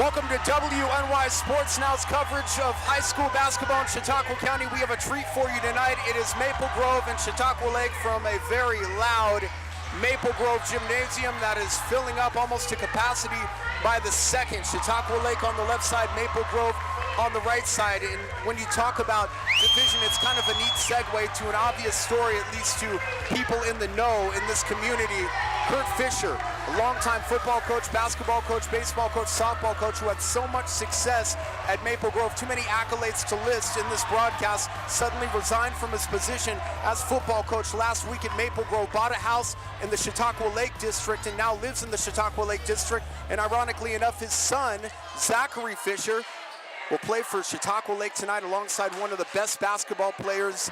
Welcome to WNY Sports Now's coverage of high school basketball in Chautauqua County. We have a treat for you tonight. It is Maple Grove and Chautauqua Lake from a very loud Maple Grove gymnasium that is filling up almost to capacity by the second. Chautauqua Lake on the left side, Maple Grove on the right side. And when you talk about division, it's kind of a neat segue to an obvious story, at least to people in the know in this community. Kirk Fischer, a longtime football coach, basketball coach, baseball coach, softball coach, who had so much success at Maple Grove, too many accolades to list in this broadcast, suddenly resigned from his position as football coach last week at Maple Grove, bought a house in the Chautauqua Lake District, and now lives in the Chautauqua Lake District. And ironically enough, his son, Zachary Fischer, will play for Chautauqua Lake tonight alongside one of the best basketball players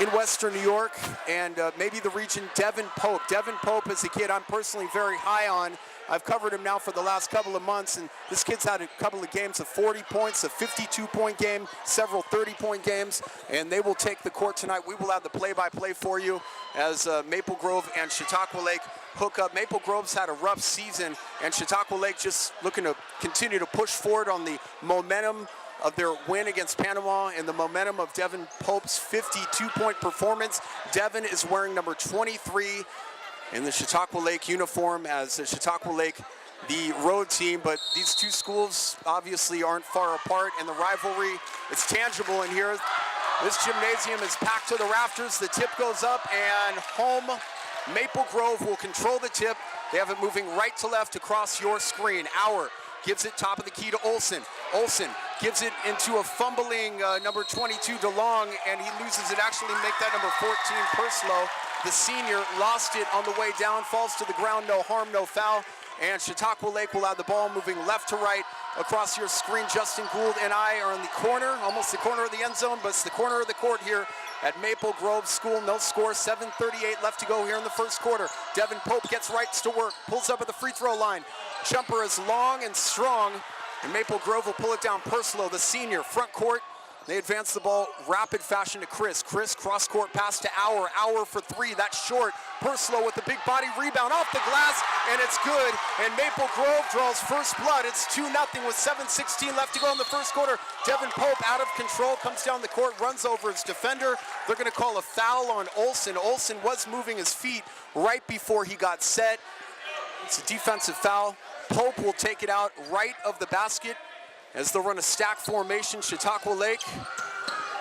in Western New York and maybe the region, Devin Pope. Devin Pope is a kid I'm personally very high on. I've covered him now for the last couple of months, and this kid's had a couple of games of 40 points, a 52-point game, several 30-point games, and they will take the court tonight. We will have the play-by-play for you as Maple Grove and Chautauqua Lake hook up. Maple Grove's had a rough season, and Chautauqua Lake just looking to continue to push forward on the momentum of their win against Panama and the momentum of Devin Pope's 52-point performance. Devin is wearing number 23 in the Chautauqua Lake uniform as the Chautauqua Lake, the road team, but these two schools obviously aren't far apart, and the rivalry, it's tangible in here. This gymnasium is packed to the rafters. The tip goes up, and home Maple Grove will control the tip. They have it moving right to left across your screen. Auer gives it top of the key to Olsen. Olsen gives it into a fumbling number 22 DeLong, and he loses it. Actually make that number 14 Perslow. The senior lost it on the way down, falls to the ground, no harm, no foul. And Chautauqua Lake will have the ball moving left to right across your screen. Justin Gould and I are in the corner, almost the corner of the end zone, but it's the corner of the court here at Maple Grove School. No score, 7:38 left to go here in the first quarter. Devin Pope gets right to work, pulls up at the free throw line. Jumper is long and strong, and Maple Grove will pull it down. Perslow, the senior, front court. They advance the ball rapid fashion to Chris. Chris cross court pass to Auer. Auer for three, that's short. Perslow with the big body rebound off the glass, and it's good. And Maple Grove draws first blood. It's 2-0 with 7:16 left to go in the first quarter. Devin Pope out of control, comes down the court, runs over his defender. They're gonna call a foul on Olsen. Olsen was moving his feet right before he got set. It's a defensive foul. Pope will take it out right of the basket as they'll run a stack formation. Chautauqua Lake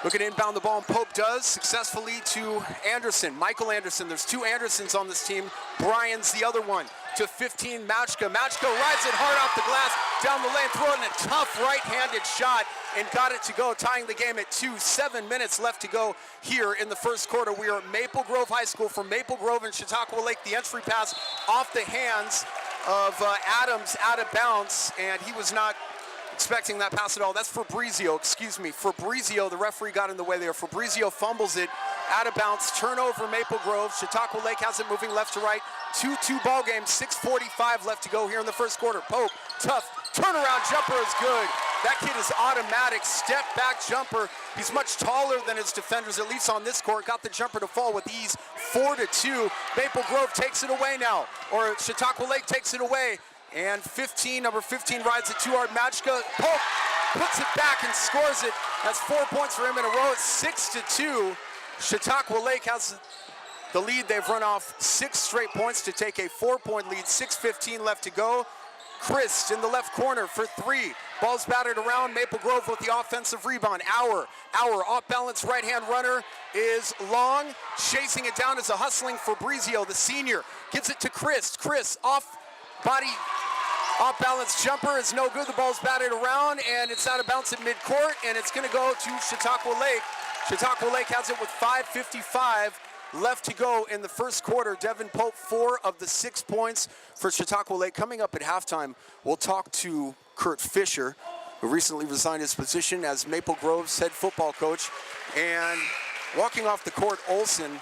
looking to inbound the ball, and Pope does successfully to Anderson, Michael Anderson. There's two Andersons on this team. Brian's the other one. To 15, Matchka. Matchka rides it hard off the glass, down the lane, throwing a tough right-handed shot, and got it to go, tying the game at 2. 7 minutes left to go here in the first quarter. We are at Maple Grove High School from Maple Grove and Chautauqua Lake. The entry pass off the hands of Adams, out of bounds, and he was not expecting that pass at all. That's Fabrizio, excuse me. Fabrizio, the referee got in the way there. Fabrizio fumbles it, out of bounds, turnover Maple Grove. Chautauqua Lake has it moving left to right. 2-2 ball game, 6:45 left to go here in the first quarter. Pope, tough, turnaround jumper is good. That kid is automatic, step back jumper. He's much taller than his defenders, at least on this court. Got the jumper to fall with ease, 4-2. Maple Grove takes it away now, or Chautauqua Lake takes it away. And number 15 rides it too hard. Matchka, Pope puts it back and scores it. That's 4 points for him in a row. It's 6-2. Chautauqua Lake has the lead. They've run off 6 straight points to take a 4-point lead. 6:15 left to go. Chris in the left corner for three. Ball's battered around. Maple Grove with the offensive rebound. Auer off balance right-hand runner is long. Chasing it down is a hustling Fabrizio, the senior. Gives it to Chris. Chris off balance jumper is no good. The ball's batted around, and it's out of bounds at midcourt, and it's going to go to Chautauqua Lake. Chautauqua Lake has it with 5:55 left to go in the first quarter. Devin Pope, 4 of the 6 points for Chautauqua Lake. Coming up at halftime, we'll talk to Kirk Fischer, who recently resigned his position as Maple Grove's head football coach. And walking off the court, Olsen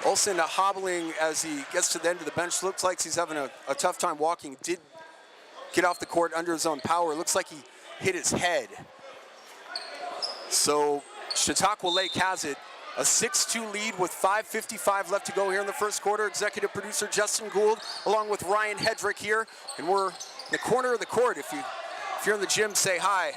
hobbling as he gets to the end of the bench. Looks like he's having a tough time walking. Did get off the court under his own power. Looks like he hit his head. So Chautauqua Lake has it. A 6-2 lead with 5:55 left to go here in the first quarter. Executive producer Justin Gould along with Ryan Hedrick here. And we're in the corner of the court. If you If you're in the gym, say hi.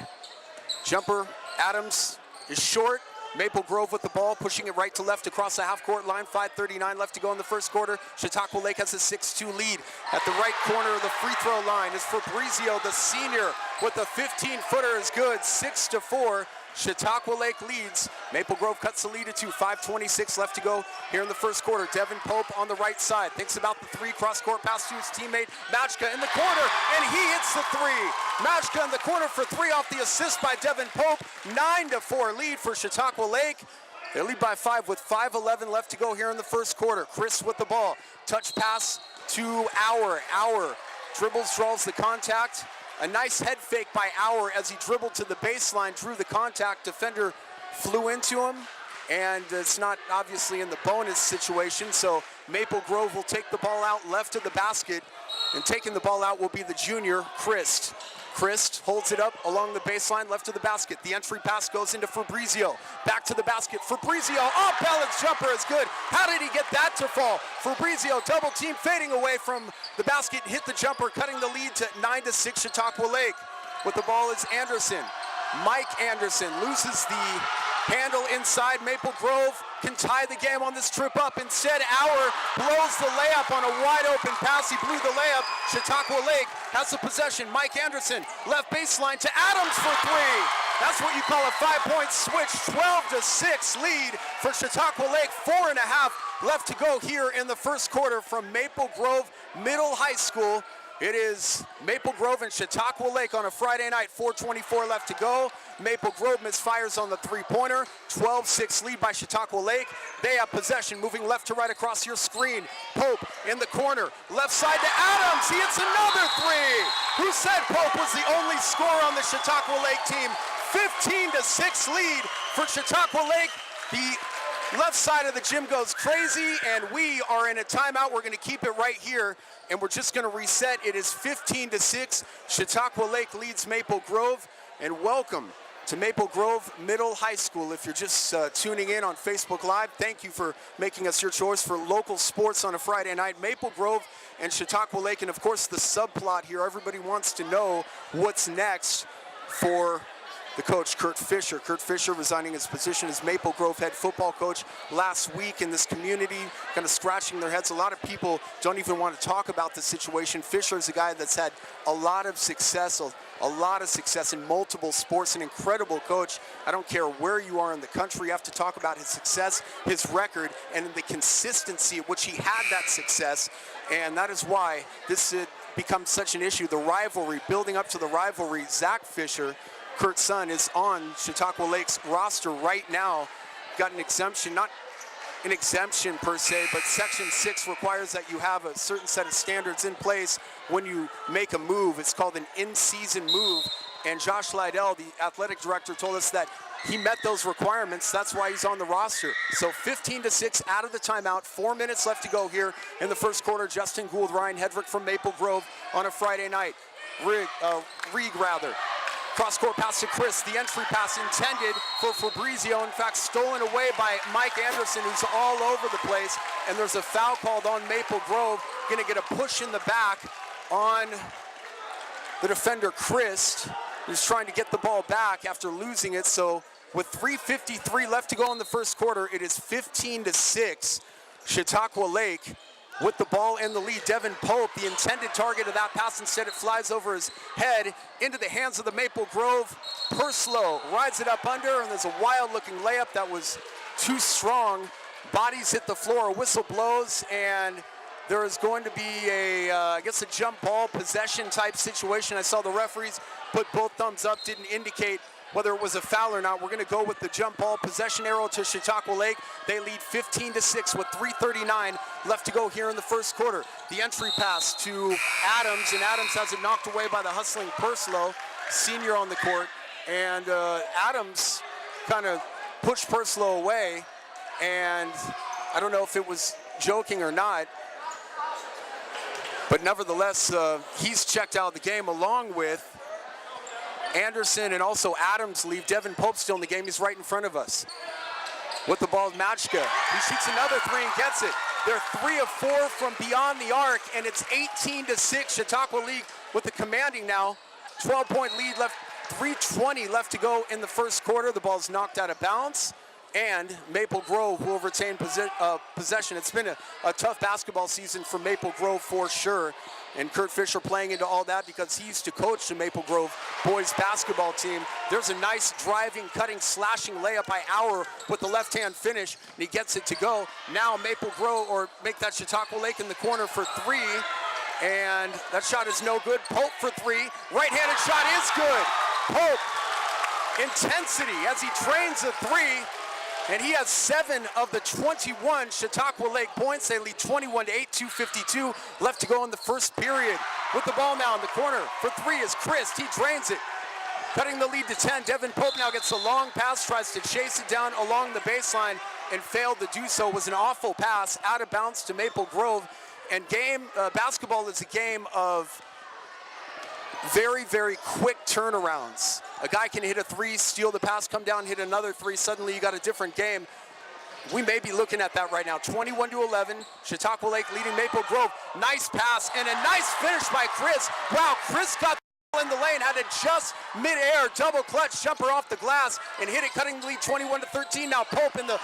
Jumper, Adams is short. Maple Grove with the ball, pushing it right to left across the half-court line. 5:39 left to go in the first quarter. Chautauqua Lake has a 6-2 lead. At the right corner of the free throw line is Fabrizio, the senior, with the 15-footer is good. 6-4. Chautauqua Lake leads. Maple Grove cuts the lead to 2. 5:26 left to go here in the first quarter. Devin Pope on the right side. Thinks about the three. Cross-court pass to his teammate. Majka in the corner, and he hits the three. Majka in the corner for three off the assist by Devin Pope. 9-4 lead for Chautauqua Lake. They lead by 5 with 5:11 left to go here in the first quarter. Chris with the ball. Touch pass to Auer. Auer dribbles, draws the contact. A nice head fake by Auer as he dribbled to the baseline, drew the contact. Defender flew into him, and it's not obviously in the bonus situation, so Maple Grove will take the ball out left of the basket, and taking the ball out will be the junior, Christ. Christ holds it up along the baseline, left of the basket. The entry pass goes into Fabrizio. Back to the basket. Fabrizio, off-balance jumper is good. How did he get that to fall? Fabrizio, double team, fading away from the basket, hit the jumper, cutting the lead to 9-6 Chautauqua Lake. With the ball is Anderson. Mike Anderson loses the handle inside. Maple Grove can tie the game on this trip up. Instead, Auer blows the layup on a wide open pass. He blew the layup. Chautauqua Lake has the possession. Mike Anderson, left baseline to Adams for three. That's what you call a 5-point switch. 12-6 lead for Chautauqua Lake. 4.5 left to go here in the first quarter from Maple Grove Middle High School. It is Maple Grove and Chautauqua Lake on a Friday night. 4:24 left to go. Maple Grove misfires on the three-pointer. 12-6 lead by Chautauqua Lake. They have possession, moving left to right across your screen. Pope in the corner, left side to Adams. He hits another three. Who said Pope was the only scorer on the Chautauqua Lake team? 15-6 lead for Chautauqua Lake. The left side of the gym goes crazy, and we are in a timeout. We're going to keep it right here, and we're just going to reset. It is 15-6. Chautauqua Lake leads Maple Grove, and welcome to Maple Grove Middle High School. If you're just tuning in on Facebook Live, thank you for making us your choice for local sports on a Friday night. Maple Grove and Chautauqua Lake, and of course the subplot here. Everybody wants to know what's next for the coach, Kirk Fischer. Kirk Fischer resigning his position as Maple Grove head football coach last week in this community, kind of scratching their heads. A lot of people don't even want to talk about the situation. Fischer is a guy that's had a lot of success in multiple sports, an incredible coach. I don't care where you are in the country, you have to talk about his success, his record, and the consistency at which he had that success. And that is why this becomes such an issue. The rivalry, building up to the rivalry. Zach Fischer, Kurt's son, is on Chautauqua Lake's roster right now. Got an exemption, not an exemption per se, but Section 6 requires that you have a certain set of standards in place when you make a move. It's called an in-season move. And Josh Lydell, the athletic director, told us that he met those requirements. That's why he's on the roster. So 15-6 out of the timeout. 4 minutes left to go here in the first quarter. Justin Gould, Ryan Hedrick from Maple Grove on a Friday night. Reed, rather. Cross-court pass to Chris. The entry pass intended for Fabrizio. In fact, stolen away by Mike Anderson, who's all over the place. And there's a foul called on Maple Grove. Going to get a push in the back on the defender, Chris, who's trying to get the ball back after losing it. So with 3:53 left to go in the first quarter, it is 15-6. Chautauqua Lake with the ball in the lead. Devin Pope, the intended target of that pass. Instead, it flies over his head into the hands of the Maple Grove. Purslow rides it up under, and there's a wild-looking layup that was too strong. Bodies hit the floor, a whistle blows, and there is going to be I guess a jump ball possession type situation. I saw the referees put both thumbs up, didn't indicate whether it was a foul or not. We're going to go with the jump ball possession arrow to Chautauqua Lake. They lead 15-6 with 3:39 left to go here in the first quarter. The entry pass to Adams, and Adams has it knocked away by the hustling Purslow, senior on the court. And Adams kind of pushed Purslow away, and I don't know if it was joking or not, but nevertheless, he's checked out of the game along with Anderson, and also Adams leave. Devin Pope still in the game. He's right in front of us. With the ball, Majka. He shoots another three and gets it. They're 3 of 4 from beyond the arc, and it's 18-6. Chautauqua League with the commanding now 12-point lead left, 3:20 left to go in the first quarter. The ball's knocked out of bounds, and Maple Grove will retain possession. It's been a tough basketball season for Maple Grove for sure, and Kirk Fischer playing into all that because he used to coach the Maple Grove boys basketball team. There's a nice driving, cutting, slashing layup by Auer with the left-hand finish, and he gets it to go. Now Maple Grove, or make that Chautauqua Lake in the corner for three, and that shot is no good. Pope for three. Right-handed shot is good. Pope, intensity as he trains a three, and he has 7 of the 21 Chautauqua Lake points. They lead 21-8, 2:52 left to go in the first period. With the ball now in the corner for three is Christ. He drains it, cutting the lead to 10. Devin Pope now gets a long pass, tries to chase it down along the baseline and failed to do so. It was an awful pass out of bounds to Maple Grove. And basketball is a game of very, very quick turnarounds. A guy can hit a three, steal the pass, come down, hit another three. Suddenly you got a different game. We may be looking at that right now. 21-11, Chautauqua Lake leading Maple Grove. Nice pass and a nice finish by Chris. Wow, Chris got the ball in the lane, had it just mid-air, double clutch jumper off the glass and hit it, cutting the lead 21-13. Now Pope in the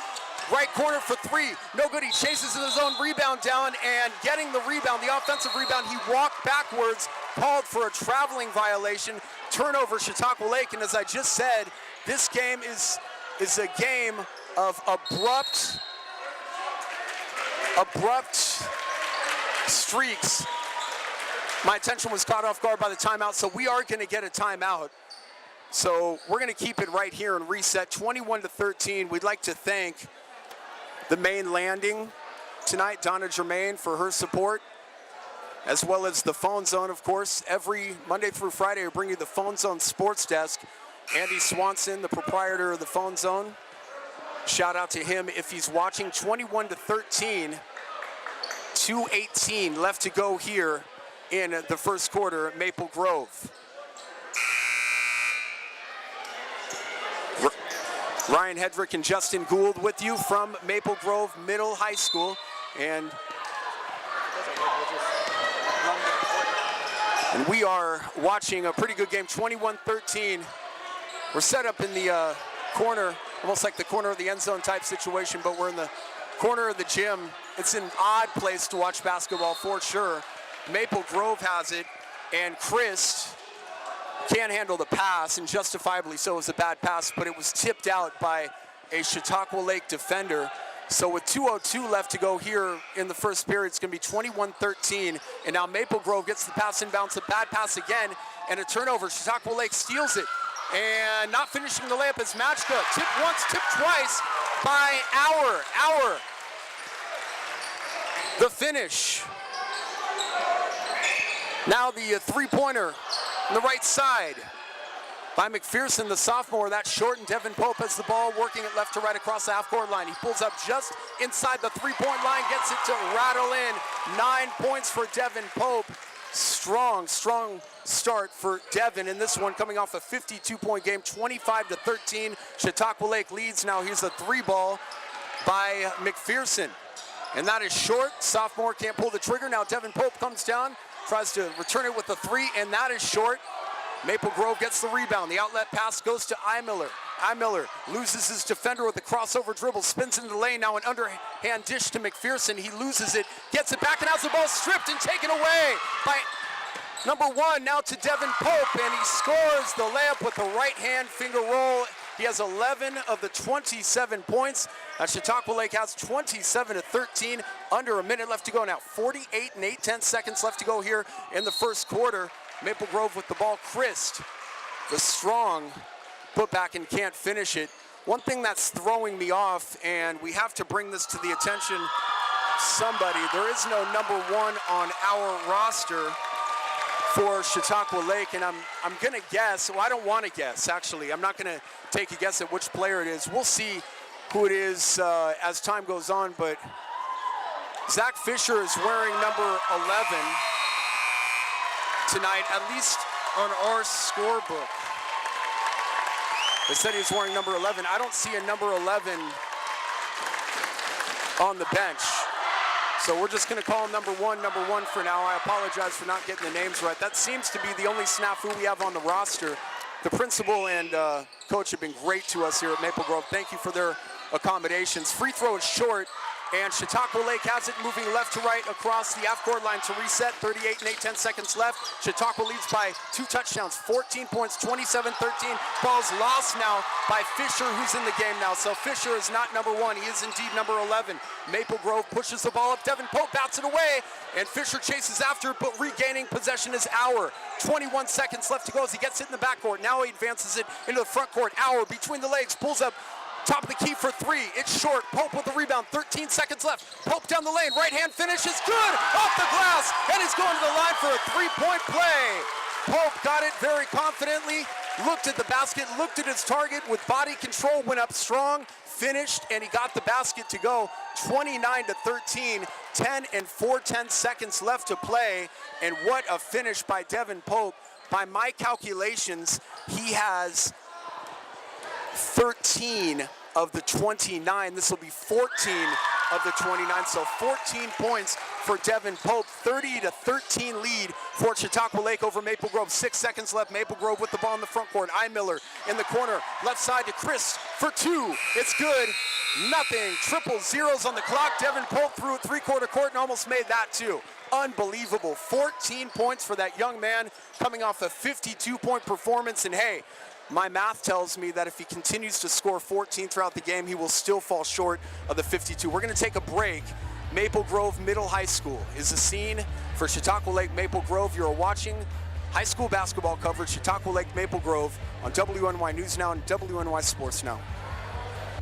right corner for three. No good. He chases his own rebound down, and getting the rebound, the offensive rebound, he walked backwards, called for a traveling violation. Turnover, Chautauqua Lake. And as I just said, this game is a game of abrupt streaks. My attention was caught off guard by the timeout, so we are going to get a timeout. So we're going to keep it right here and reset. 21-13. We'd like to thank the main landing tonight, Donna Germain, for her support, as well as the Phone Zone, of course. Every Monday through Friday, we bring you the Phone Zone Sports Desk. Andy Swanson, the proprietor of the Phone Zone. Shout out to him if he's watching. 21-13, 2:18 left to go here in the first quarter at Maple Grove. Ryan Hedrick and Justin Gould with you from Maple Grove Middle High School. And we are watching a pretty good game, 21-13. We're set up in the corner, almost like the corner of the end zone type situation, but we're in the corner of the gym. It's an odd place to watch basketball for sure. Maple Grove has it, and Christ can't handle the pass, and justifiably so. It was a bad pass, but it was tipped out by a Chautauqua Lake defender. So with 2:02 left to go here in the first period, it's going to be 21-13. And now Maple Grove gets the pass inbounds, a bad pass again, and a turnover. Chautauqua Lake steals it, and not finishing the layup is Matchka. Tipped once, tipped twice by Auer. The finish. Now the three-pointer on the right side by McPherson, the sophomore. That's short, and Devin Pope has the ball, working it left to right across the half-court line. He pulls up just inside the three-point line, gets it to rattle in. 9 points for Devin Pope. Strong start for Devin in this one, coming off a 52-point game, 25-13. Chautauqua Lake leads. Now here's a three ball by McPherson, and that is short. Sophomore can't pull the trigger. Now Devin Pope comes down, tries to return it with a three, and that is short. Maple Grove gets the rebound. The outlet pass goes to Imiller. Imiller loses his defender with a crossover dribble, spins into the lane. Now an underhand dish to McPherson. He loses it, gets it back, and has the ball stripped and taken away by number 1. Now to Devin Pope, and he scores the layup with the right hand finger roll. He has 11 of the 27 points. Chautauqua Lake has 27-13, under a minute left to go. Now 48 and 8/10 seconds left to go here in the first quarter. Maple Grove with the ball. Christ, the strong putback, and can't finish it. One thing that's throwing me off, and we have to bring this to the attention of somebody, there is no number 1 on our roster for Chautauqua Lake, and I'm gonna guess, well, I don't wanna guess, actually. I'm not gonna take a guess at which player it is. We'll see who it is as time goes on, but Zach Fisher is wearing number 11 tonight, at least on our scorebook. They said he was wearing number 11. I don't see a number 11 on the bench. So we're just going to call him number one for now. I apologize for not getting the names right. That seems to be the only snafu we have on the roster. The principal and coach have been great to us here at Maple Grove. Thank you for their accommodations. Free throw is short, and Chautauqua Lake has it moving left to right across the half-court line to reset. 38 and 8/10 seconds left. Chautauqua leads by 2 touchdowns, 14 points, 27-13. Ball's lost now by Fischer, who's in the game now. So Fischer is not number 1. He is indeed number 11. Maple Grove pushes the ball up. Devin Pope bats it away, and Fischer chases after it, but regaining possession is Auer. 21 seconds left to go as he gets it in the backcourt. Now he advances it into the front court. Auer between the legs, pulls up top of the key for 3. It's short. Pope with the rebound. 13 seconds left. Pope down the lane. Right-hand finish is good. Off the glass. And he's going to the line for a 3-point play. Pope got it very confidently. Looked at the basket. Looked at his target with body control. Went up strong. Finished. And he got the basket to go. 29-13. 10 and 4/10 seconds left to play. And what a finish by Devin Pope. By my calculations, he has 13 of the 29. This will be 14 of the 29. So 14 points for Devin Pope. 30-13 lead for Chautauqua Lake over Maple Grove. 6 seconds left. Maple Grove with the ball in the front court. Miller in the corner. Left side to Chris for 2. It's good. Nothing. Triple zeros on the clock. Devin Pope threw it 3/4 court and almost made that too. Unbelievable. 14 points for that young man coming off a 52-point performance. And hey, my math tells me that if he continues to score 14 throughout the game, he will still fall short of the 52. We're going to take a break. Maple Grove Middle High School is the scene for Chautauqua Lake Maple Grove. You're watching high school basketball coverage, Chautauqua Lake Maple Grove, on WNY News Now and WNY Sports Now.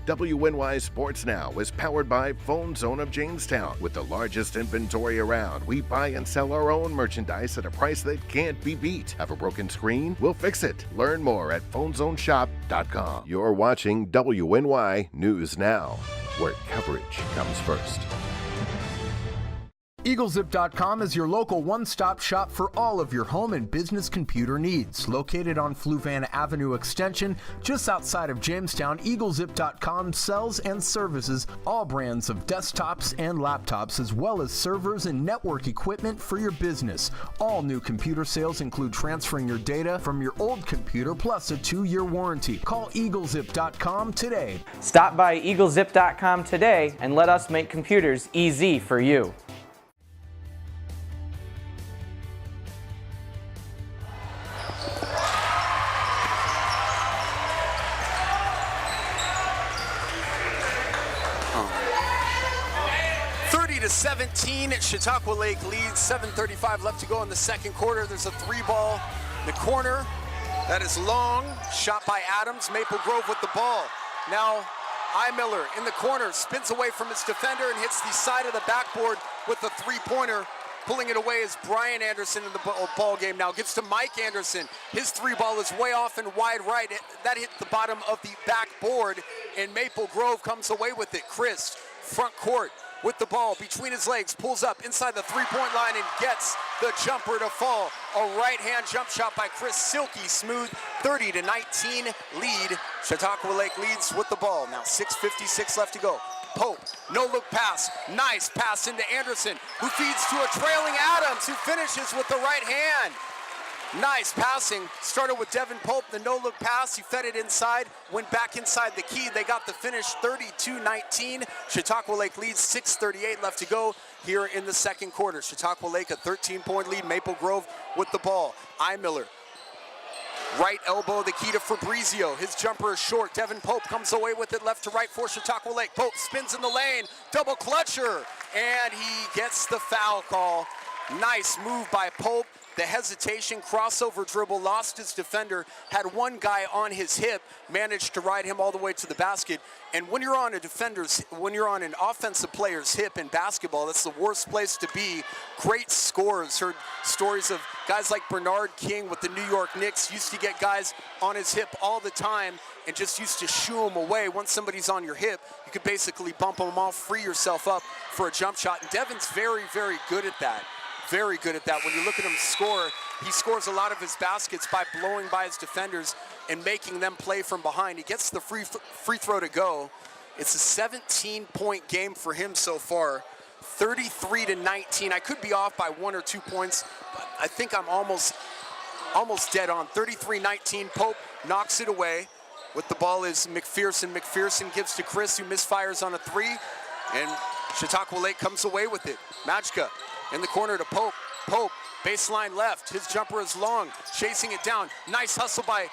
WNY Sports Now is powered by Phone Zone of Jamestown. With the largest inventory around, we buy and sell our own merchandise at a price that can't be beat. Have a broken screen? We'll fix it. Learn more at phonezoneshop.com. You're watching WNY News Now, where coverage comes first. EagleZip.com is your local one-stop shop for all of your home and business computer needs. Located on Fluvan Avenue Extension, just outside of Jamestown, EagleZip.com sells and services all brands of desktops and laptops, as well as servers and network equipment for your business. All new computer sales include transferring your data from your old computer, plus a 2-year warranty. Call EagleZip.com today. Stop by EagleZip.com today and let us make computers easy for you. To 17, Chautauqua Lake leads. 7:35 left to go in the second quarter. There's a 3-ball in the corner. That is long. Shot by Adams. Maple Grove with the ball. Now, Miller in the corner spins away from his defender and hits the side of the backboard with the 3-pointer. Pulling it away is Brian Anderson in the ball game now. Gives to Mike Anderson. His 3-ball is way off and wide right. That hit the bottom of the backboard, and Maple Grove comes away with it. Chris, front court, with the ball between his legs, pulls up inside the 3-point line and gets the jumper to fall. A right-hand jump shot by Chris, silky smooth. 30-19 lead. Chautauqua Lake leads with the ball. Now 6:56 left to go. Pope, no-look pass. Nice pass into Anderson, who feeds to a trailing Adams, who finishes with the right hand. Nice passing. Started with Devin Pope, the no-look pass. He fed it inside, went back inside the key. They got the finish 32-19. Chautauqua Lake leads, 6:38 left to go here in the second quarter. Chautauqua Lake a 13-point lead. Maple Grove with the ball. Miller. Right elbow, the key to Fabrizio. His jumper is short. Devin Pope comes away with it left to right for Chautauqua Lake. Pope spins in the lane, double clutcher, and he gets the foul call. Nice move by Pope. The hesitation, crossover dribble, lost his defender, had one guy on his hip, managed to ride him all the way to the basket. And when you're on an offensive player's hip in basketball, that's the worst place to be. Great scores. Heard stories of guys like Bernard King with the New York Knicks used to get guys on his hip all the time and just used to shoo them away. Once somebody's on your hip, you could basically bump them off, free yourself up for a jump shot. And Devin's very, very good at that. Very good at that. When you look at him score, he scores a lot of his baskets by blowing by his defenders and making them play from behind. He gets the free throw to go. It's a 17-point game for him so far. 33-19. I could be off by 1 or 2 points, but I think I'm almost dead on. 33-19, Pope knocks it away. With the ball is McPherson. McPherson gives to Chris, who misfires on a 3, and Chautauqua Lake comes away with it. Majka in the corner to Pope. Pope, baseline left. His jumper is long, chasing it down. Nice hustle by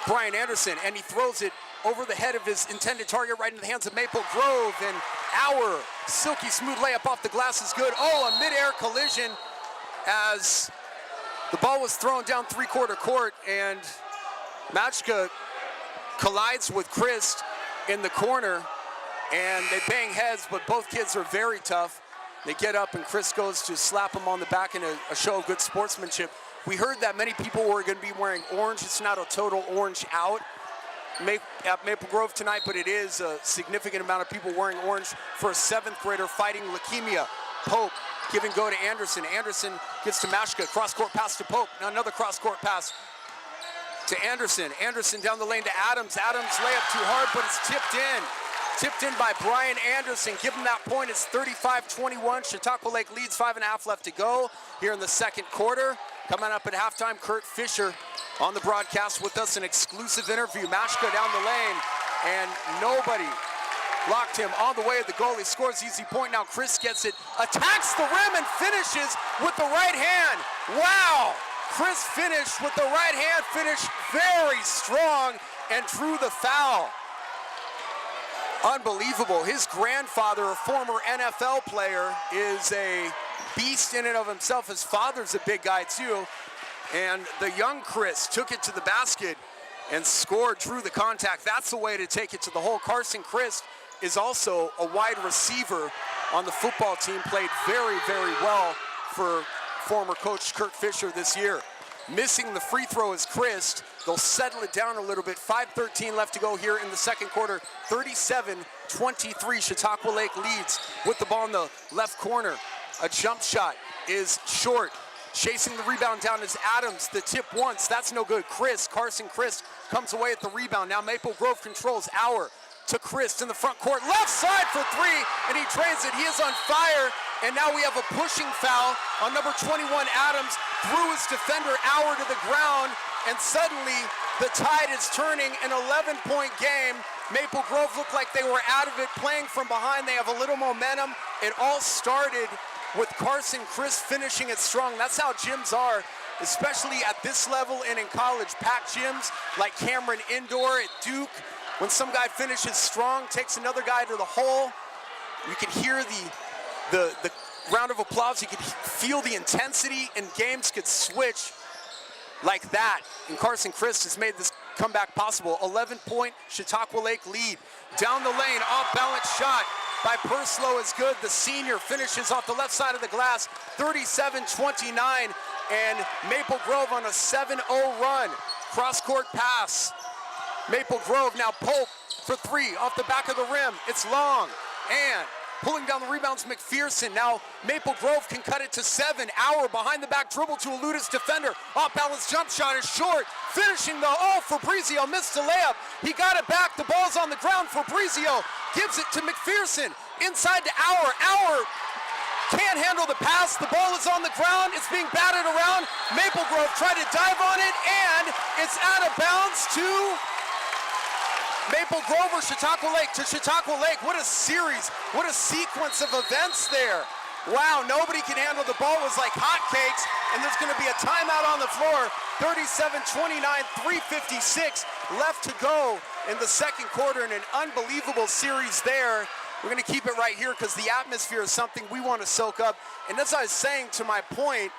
Brian Anderson, and he throws it over the head of his intended target right into the hands of Maple Grove, and our silky smooth layup off the glass is good. Oh, a mid-air collision as the ball was thrown down three-quarter court, and Majka collides with Christ in the corner, and they bang heads, but both kids are very tough. They get up, and Chris goes to slap him on the back in a show of good sportsmanship. We heard that many people were going to be wearing orange. It's not a total orange out at Maple Grove tonight, but it is a significant amount of people wearing orange for a 7th grader fighting leukemia. Pope giving go to Anderson. Anderson gets to Mashka. Cross-court pass to Pope. Now another cross-court pass to Anderson. Anderson down the lane to Adams. Adams layup too hard, but it's tipped in. Tipped in by Brian Anderson. Give him that point. It's 35-21. Chautauqua Lake leads, 5.5 left to go here in the second quarter. Coming up at halftime, Kirk Fischer on the broadcast with us, an exclusive interview. Mashka down the lane, and nobody blocked him all the way at the goal. He scores easy point. Now Chris gets it, attacks the rim, and finishes with the right hand. Wow! Chris finished with the right hand, finished very strong, and drew the foul. Unbelievable. His grandfather, a former NFL player, is a beast in and of himself. His father's a big guy too. And the young Chris took it to the basket and scored, drew the contact. That's the way to take it to the hole. Carson Christ is also a wide receiver on the football team, played very, very well for former coach Kirk Fischer this year. Missing the free throw is Christ. They'll settle it down a little bit. 5:13 left to go here in the second quarter. 37-23, Chautauqua Lake leads with the ball in the left corner. A jump shot is short. Chasing the rebound down is Adams. The tip once, that's no good. Carson Christ comes away at the rebound. Now Maple Grove controls. Hour to Christ in the front court. Left side for 3, and he drains it. He is on fire, and now we have a pushing foul on number 21, Adams. Threw his defender, Hour, to the ground, and suddenly the tide is turning. An 11-point game. Maple Grove looked like they were out of it, playing from behind. They have a little momentum. It all started with Carson Christ finishing it strong. That's how gyms are, especially at this level and in college. Packed gyms like Cameron Indoor at Duke. When some guy finishes strong, takes another guy to the hole, you can hear the round of applause. You can feel the intensity, and games could switch like that. And Carson Christ has made this comeback possible. 11-point Chautauqua Lake lead. Down the lane, off-balance shot by Purslow is good. The senior finishes off the left side of the glass. 37-29, and Maple Grove on a 7-0 run. Cross-court pass. Maple Grove now Pope for 3 off the back of the rim. It's long, and pulling down the rebounds, McPherson. Now Maple Grove can cut it to 7. Hour behind the back dribble to elude his defender. Off-balance jump shot is short. Finishing the, Fabrizio missed the layup. He got it back. The ball's on the ground. Fabrizio gives it to McPherson. Inside to Hour. Hour can't handle the pass. The ball is on the ground. It's being batted around. Maple Grove tried to dive on it, and it's out of bounds to Maple Grove or Chautauqua Lake. To Chautauqua Lake. What a series. What a sequence of events there. Wow, nobody can handle the ball. It was like hotcakes, and there's going to be a timeout on the floor. 37-29, 3:56 left to go in the second quarter, and an unbelievable series there. We're going to keep it right here because the atmosphere is something we want to soak up. And as I was saying to my point,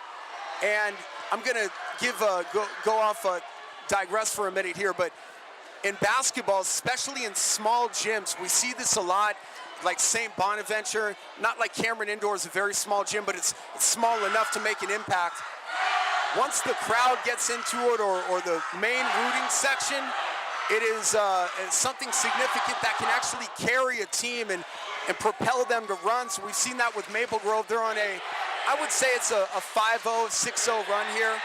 and I'm going to give digress for a minute here, but in basketball, especially in small gyms, we see this a lot, like St. Bonaventure. Not like Cameron Indoor is a very small gym, but it's small enough to make an impact. Once the crowd gets into it, or the main rooting section, it is something significant that can actually carry a team and propel them to run. So we've seen that with Maple Grove. They're on I would say it's a 5-0, 6-0 run here.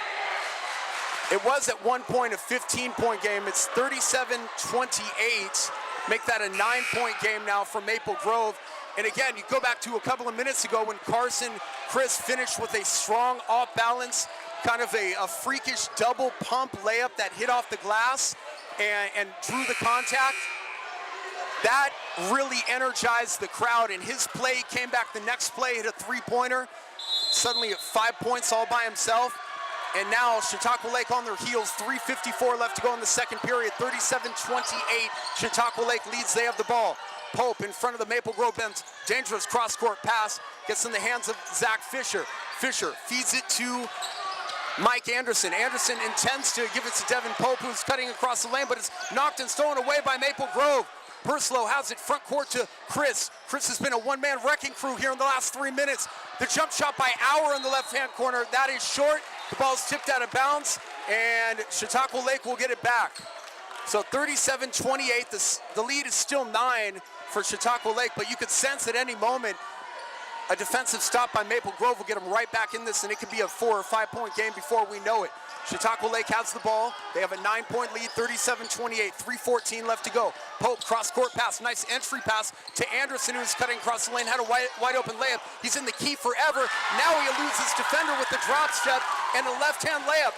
It was at one point a 15-point game. It's 37-28. Make that a 9-point game now for Maple Grove. And again, you go back to a couple of minutes ago when Chris finished with a strong off-balance, kind of a freakish double pump layup that hit off the glass and drew the contact. That really energized the crowd, and his play came back the next play, hit a three-pointer, suddenly at 5 points all by himself. And now Chautauqua Lake on their heels, 3:54 left to go in the second period, 37-28. Chautauqua Lake leads, they have the ball. Pope in front of the Maple Grove bench, dangerous cross-court pass, gets in the hands of Zach Fischer. Fischer feeds it to Mike Anderson. Anderson intends to give it to Devin Pope, who's cutting across the lane, but it's knocked and stolen away by Maple Grove. Purslow has it front court to Chris. Chris has been a one-man wrecking crew here in the last 3 minutes. The jump shot by Auer in the left-hand corner, that is short. The ball's tipped out of bounds, and Chautauqua Lake will get it back. So 37-28, the lead is still 9 for Chautauqua Lake, but you could sense at any moment a defensive stop by Maple Grove will get them right back in this, and it could be a 4 or 5 point game before we know it. Chautauqua Lake has the ball. They have a 9-point lead, 37-28, 3:14 left to go. Pope, cross-court pass, nice entry pass to Anderson, who's cutting across the lane, had a wide open layup. He's in the key forever. Now he eludes his defender with the drop step and a left-hand layup.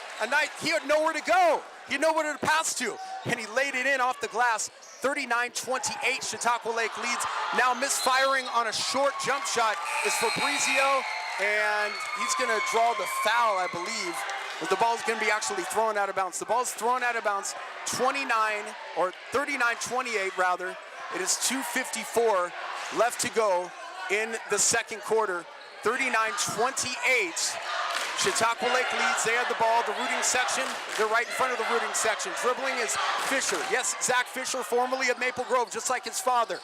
He had nowhere to go. He had nowhere to pass to, and he laid it in off the glass. 39-28, Chautauqua Lake leads. Now misfiring on a short jump shot is Fabrizio, and he's gonna draw the foul, I believe. But the ball's gonna be actually thrown out of bounds. The ball's thrown out of bounds, 39-28 rather. It is 2:54 left to go in the second quarter, 39-28. Chautauqua Lake leads, they have the ball, the rooting section, they're right in front of the rooting section. Dribbling is Fischer, yes, Zach Fischer, formerly of Maple Grove, just like his father.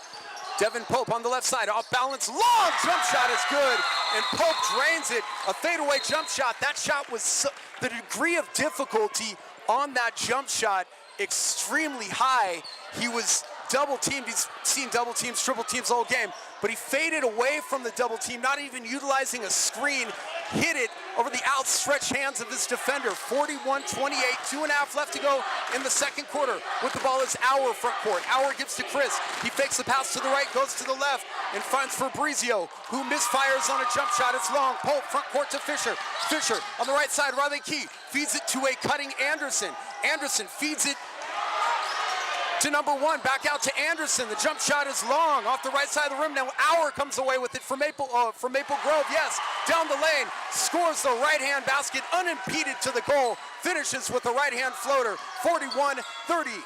Devin Pope on the left side, off balance, long jump shot is good, and Pope drains it, a fadeaway jump shot. That shot was, the degree of difficulty on that jump shot, extremely high. He was double teamed, he's seen double teams, triple teams all game, but he faded away from the double team, not even utilizing a screen, hit it over the outstretched hands of this defender. 41-28, 2.5 left to go in the second quarter. With the ball is Auer front court. Auer gives to Chris. He fakes the pass to the right, goes to the left, and finds Fabrizio, who misfires on a jump shot. It's long. Pope front court to Fischer. Fischer on the right side, Riley Key feeds it to a cutting Anderson. Anderson feeds it to number one, back out to Anderson. The jump shot is long, off the right side of the rim. Now Auer comes away with it for Maple Grove, yes, down the lane, scores the right-hand basket, unimpeded to the goal, finishes with the right-hand floater, 41-30.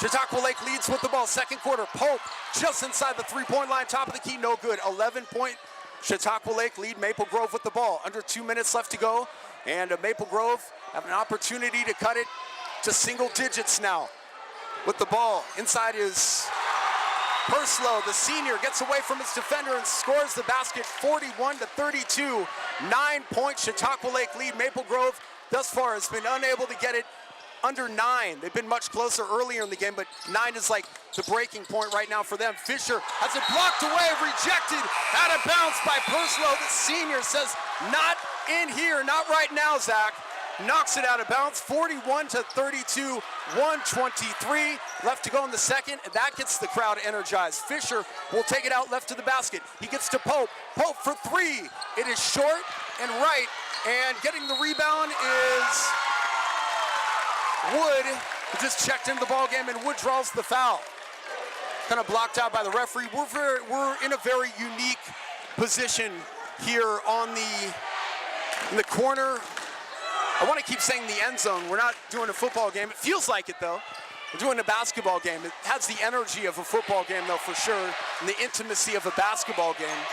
Chautauqua Lake leads with the ball, second quarter. Pope just inside the three-point line, top of the key, no good. 11-point Chautauqua Lake lead, Maple Grove with the ball. Under 2 minutes left to go, and Maple Grove have an opportunity to cut it to single digits now. With the ball, inside is Purslow, the senior, gets away from his defender and scores the basket, 41-32. 9-point Chautauqua Lake lead. Maple Grove thus far has been unable to get it under 9. They've been much closer earlier in the game, but 9 is like the breaking point right now for them. Fischer has it blocked away, rejected, out of bounds by Purslow. The senior says, not in here, not right now, Zach. Knocks it out of bounds, 41-32, 1:23 left to go in the second, and that gets the crowd energized. Fischer will take it out left to the basket. He gets to Pope. Pope for three. It is short and right, and getting the rebound is Wood, who just checked into the ball game, and Wood draws the foul. Kind of blocked out by the referee. We're in a very unique position here in the corner. I want to keep saying the end zone. We're not doing a football game. It feels like it, though. We're doing a basketball game. It has the energy of a football game, though, for sure, and the intimacy of a basketball game.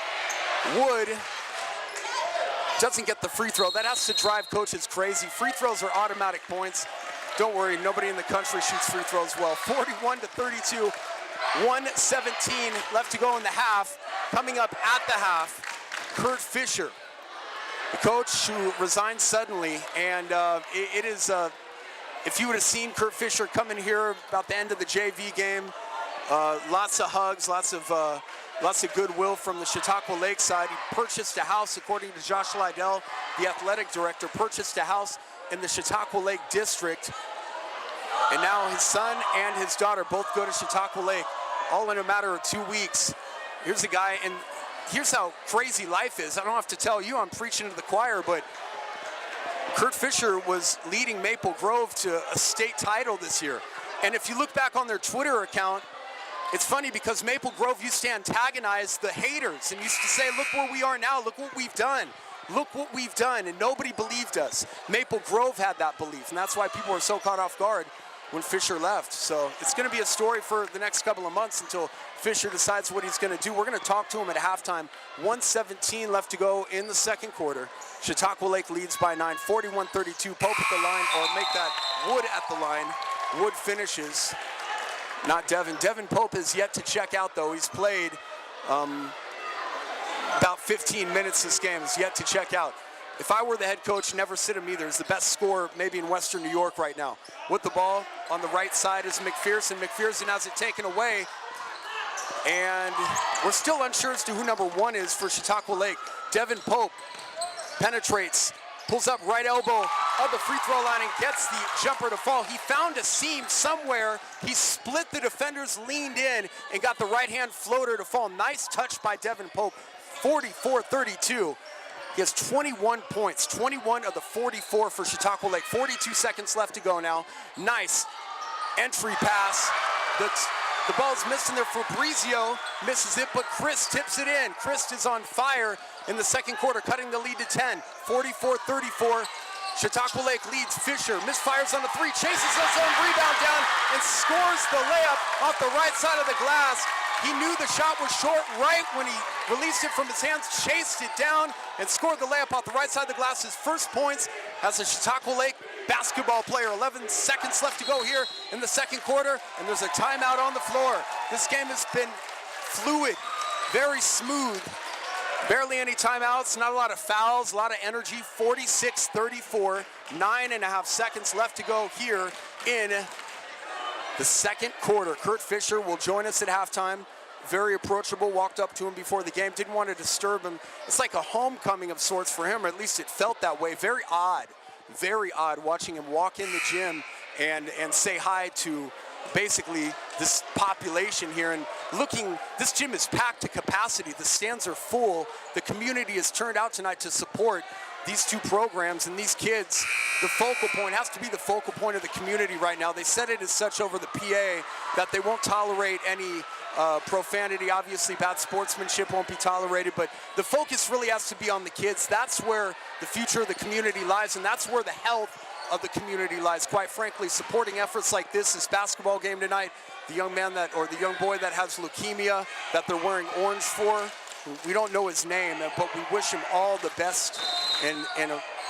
Wood doesn't get the free throw. That has to drive coaches crazy. Free throws are automatic points. Don't worry, nobody in the country shoots free throws well. 41-32, 1:17 left to go in the half. Coming up at the half, Kirk Fischer, the coach who resigned suddenly, and it is, if you would have seen Kirk Fischer come in here about the end of the JV game, lots of hugs, lots of goodwill from the Chautauqua Lake side. He purchased a house, according to Josh Lydell, the athletic director, purchased a house in the Chautauqua Lake District. And now his son and his daughter both go to Chautauqua Lake, all in a matter of 2 weeks. Here's a guy, and here's how crazy life is. I don't have to tell you, I'm preaching to the choir, but Kirk Fischer was leading Maple Grove to a state title this year. And if you look back on their Twitter account, it's funny because Maple Grove used to antagonize the haters and used to say, look where we are now, look what we've done. Look what we've done, and nobody believed us. Maple Grove had that belief, and that's why people were so caught off guard when Fischer left. So it's going to be a story for the next couple of months until Fischer decides what he's going to do. We're going to talk to him at halftime. 1:17 left to go in the second quarter. Chautauqua Lake leads by 9, 41-32. Pope at the line, or make that Wood at the line. Wood finishes. Not Devin. Devin Pope is yet to check out, though. He's played about 15 minutes this game. He's yet to check out. If I were the head coach, never sit him either. He's the best scorer maybe in Western New York right now. With the ball on the right side is McPherson. McPherson has it taken away. And we're still unsure as to who number 1 is for Chautauqua Lake. Devin Pope penetrates, pulls up right elbow of the free throw line and gets the jumper to fall. He found a seam somewhere. He split the defenders, leaned in, and got the right-hand floater to fall. Nice touch by Devin Pope, 44-32. He has 21 points, 21 of the 44 for Chautauqua Lake. 42 seconds left to go now. Nice entry pass. The ball's missed in there. Fabrizio misses it, but Chris tips it in. Chris is on fire in the second quarter, cutting the lead to 10. 44-34. Chautauqua Lake leads. Fischer misfires on the 3, chases his own rebound down, and scores the layup off the right side of the glass. He knew the shot was short right when he released it from his hands, chased it down, and scored the layup off the right side of the glass. His first points as a Chautauqua Lake basketball player. 11 seconds left to go here in the second quarter, and there's a timeout on the floor. This game has been fluid, very smooth. Barely any timeouts, not a lot of fouls, a lot of energy. 46-34, 9.5 seconds left to go here in the second quarter. Kirk Fischer will join us at halftime. Very approachable, walked up to him before the game, didn't want to disturb him. It's like a homecoming of sorts for him, or at least it felt that way. Very odd watching him walk in the gym and say hi to basically this population here. And looking, this gym is packed to capacity. The stands are full. The community has turned out tonight to support these two programs and these kids. The focal point has to be the focal point of the community right now. They said it as such over the PA that they won't tolerate any profanity. Obviously, bad sportsmanship won't be tolerated, but the focus really has to be on the kids. That's where the future of the community lies, and that's where the health of the community lies. Quite frankly, supporting efforts like this basketball game tonight, the young man that, or the young boy that has leukemia that they're wearing orange for, we don't know his name, but we wish him all the best and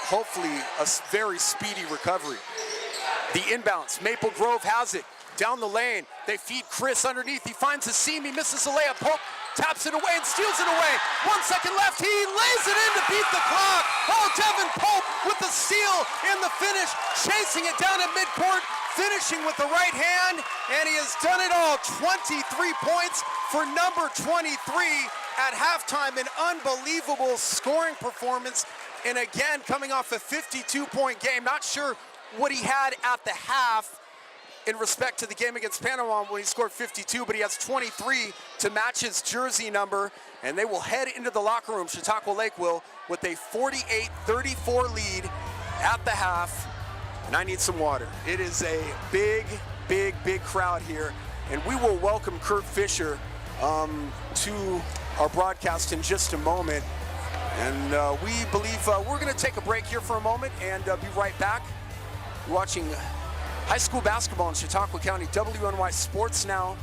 hopefully a very speedy recovery. The inbounds, Maple Grove has it. Down the lane, they feed Chris underneath. He finds a seam, he misses a layup. Pope taps it away and steals it away. 1 second left, he lays it in to beat the clock. Oh, Devin Pope with the steal in the finish, chasing it down at midcourt, finishing with the right hand, and he has done it all. 23 points for number 23 at halftime. An unbelievable scoring performance, and again, coming off a 52-point game. Not sure what he had at the half in respect to the game against Panama when he scored 52, but he has 23 to match his jersey number, and they will head into the locker room, Chautauqua Lake will, with a 48-34 lead at the half. And I need some water. It is a big crowd here, and we will welcome Kirk Fischer to our broadcast in just a moment. And we believe we're going to take a break here for a moment and be right back. You're watching high school basketball in Chautauqua County. WNY Sports Now,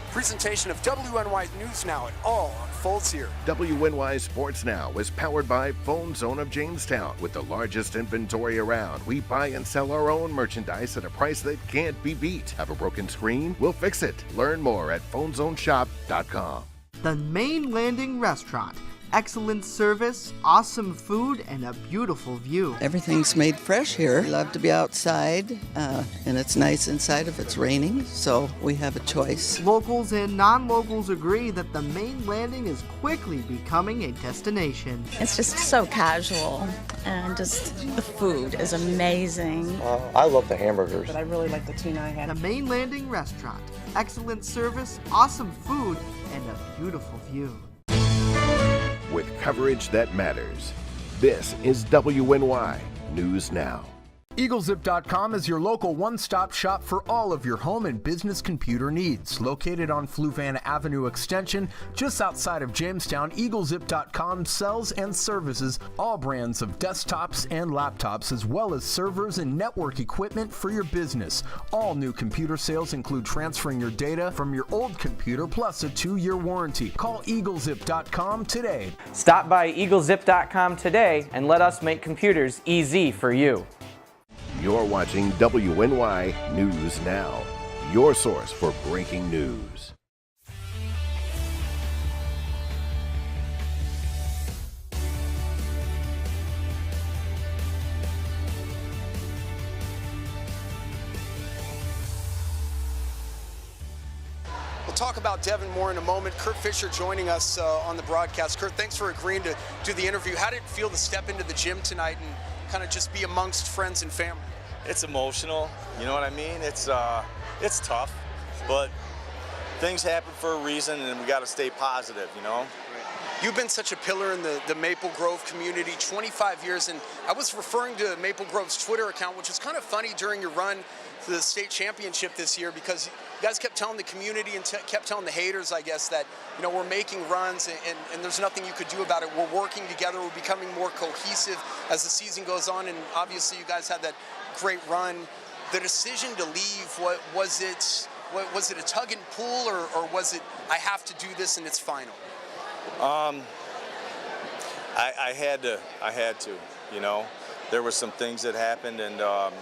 presentation of WNY News Now. It all unfolds here. WNY Sports Now is powered by Phone Zone of Jamestown. With the largest inventory around, we buy and sell our own merchandise at a price that can't be beat. Have a broken screen? We'll fix it. Learn more at phonezoneshop.com. The Main Landing Restaurant, Excellent service, awesome food, and a beautiful view. Everything's made fresh here. We love to be outside, and it's nice inside if it's raining, so we have a choice. Locals and non-locals agree that the main landing is quickly becoming a destination. It's just so casual, and just the food is amazing. I love the hamburgers. But I really like the tuna I had. The main landing restaurant. Excellent service, awesome food, and a beautiful view. With coverage that matters, this is WNY News Now. EagleZip.com is your local one-stop shop for all of your home and business computer needs. Located on Fluvan Avenue Extension, just outside of Jamestown, EagleZip.com sells and services all brands of desktops and laptops, as well as servers and network equipment for your business. All new computer sales include transferring your data from your old computer plus a 2-year warranty. Call EagleZip.com today. Stop by EagleZip.com today and let us make computers easy for you. You're watching WNY News Now, your source for breaking news. We'll talk about Devin more in a moment. Kirk Fischer joining us on the broadcast. Kirk, thanks for agreeing to do the interview. How did it feel to step into the gym tonight and kind of just be amongst friends and family? It's emotional, you know what I mean? It's tough, but things happen for a reason, and we got to stay positive, you know? You've been such a pillar in the Maple Grove community, 25 years, and I was referring to Maple Grove's Twitter account, which was kind of funny during your run to the state championship this year, because you guys kept telling the community and kept telling the haters, I guess, that, you know, we're making runs and there's nothing you could do about it. We're working together. We're becoming more cohesive as the season goes on, and obviously you guys had that great run. The decision to leave, what was it a tug and pull, or was it, I have to do this and it's final? I had to, you know. There were some things that happened, and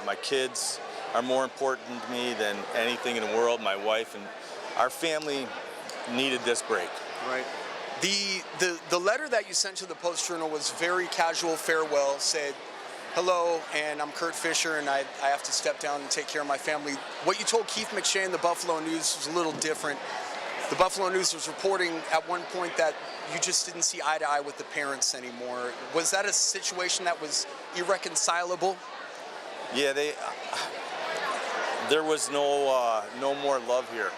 my kids are more important to me than anything in the world. My wife and our family needed this break. Right. The letter that you sent to the Post-Journal was very casual farewell, said, hello, and I'm Kirk Fischer, and I have to step down and take care of my family. What you told Keith McShay in the Buffalo News was a little different. The Buffalo News was reporting at one point that you just didn't see eye to eye with the parents anymore. Was that a situation that was irreconcilable? Yeah, there was no more love here.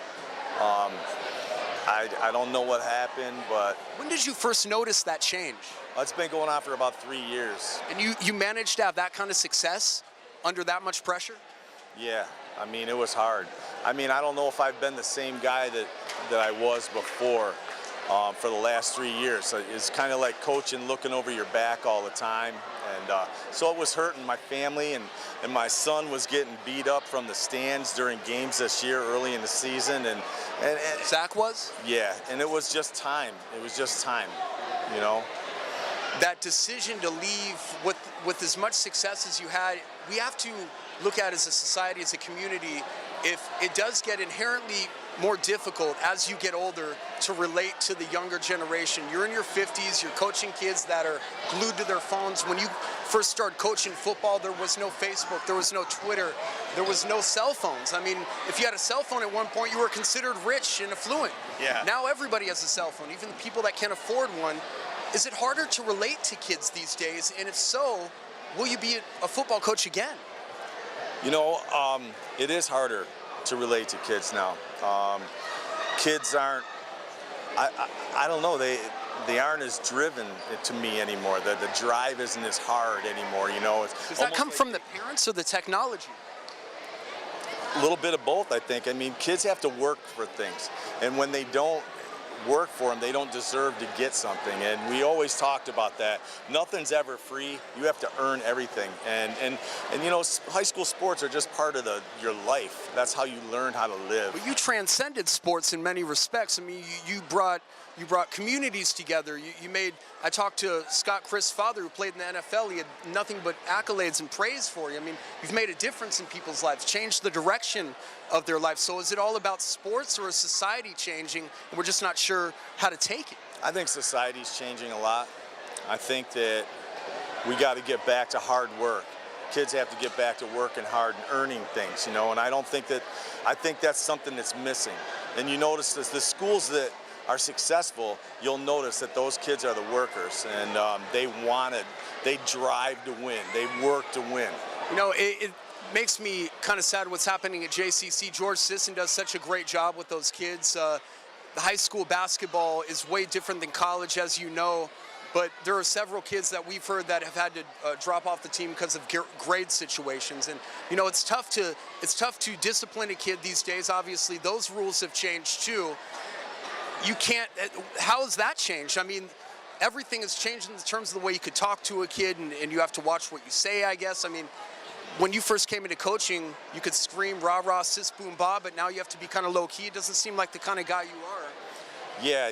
I don't know what happened, but... When did you first notice that change? It's been going on for about 3 years. And you managed to have that kind of success under that much pressure? Yeah, I mean, it was hard. I mean, I don't know if I've been the same guy that I was before for the last 3 years. So it's kind of like coaching, looking over your back all the time. And so it was hurting my family, and my son was getting beat up from the stands during games this year early in the season. And Zach was? Yeah, and it was just time. It was just time, you know? That decision to leave with as much success as you had, we have to look at as a society, as a community, if it does get inherently more difficult as you get older to relate to the younger generation. You're in your 50s, you're coaching kids that are glued to their phones. When you first started coaching football, there was no Facebook, there was no Twitter, there was no cell phones. I mean, if you had a cell phone at one point, you were considered rich and affluent. Yeah. Now everybody has a cell phone, even the people that can't afford one. Is it harder to relate to kids these days? And if so, will you be a football coach again? You know, it is harder to relate to kids now. Kids aren't, I don't know, they aren't as driven to me anymore. The drive isn't as hard anymore, you know. Does that come from the parents or the technology? A little bit of both, I think. I mean, kids have to work for things, and when they don't work for them, they don't deserve to get something. And we always talked about that. Nothing's ever free. You have to earn everything. And you know, high school sports are just part of your life. That's how you learn how to live. But you transcended sports in many respects. I mean, you brought communities together. I talked to Scott Christ's father, who played in the NFL. He had nothing but accolades and praise for you. I mean, you've made a difference in people's lives, changed the direction of their life. So is it all about sports, or is society changing and we're just not sure how to take it? I think society's changing a lot. I think that we got to get back to hard work. Kids have to get back to working hard and earning things, you know, and I think that's something that's missing. And you notice this, the schools that are successful, you'll notice that those kids are the workers, and they drive to win, they work to win. You know, it makes me kind of sad what's happening at JCC. George Sisson does such a great job with those kids. The high school basketball is way different than college, as you know. But there are several kids that we've heard that have had to drop off the team because of grade situations. And, you know, it's tough to discipline a kid these days. Obviously, those rules have changed too. You can't, how has that changed? I mean, everything has changed in terms of the way you could talk to a kid, and you have to watch what you say, I guess. I mean, when you first came into coaching, you could scream rah rah sis boom ba, but now you have to be kind of low key. It doesn't seem like the kind of guy you are. Yeah,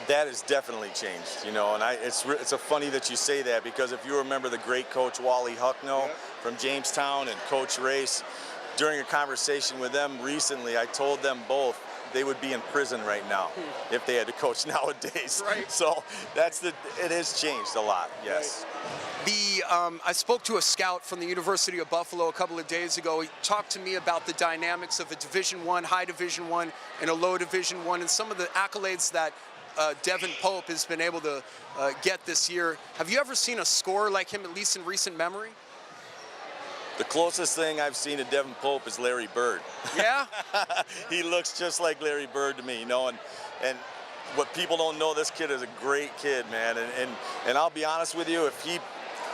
that has definitely changed, you know, and it's funny that you say that, because if you remember the great coach Wally Hucknall from Jamestown and Coach Race, during a conversation with them recently, I told them both they would be in prison right now if they had to coach nowadays. Right. So it has changed a lot, yes. Right. I spoke to a scout from the University of Buffalo a couple of days ago. He talked to me about the dynamics of a Division I, high Division I, and a low Division I, and some of the accolades that Devin Pope has been able to get this year. Have you ever seen a scorer like him, at least in recent memory? The closest thing I've seen to Devin Pope is Larry Bird. Yeah? He looks just like Larry Bird to me, you know, and what people don't know, this kid is a great kid, man, and I'll be honest with you,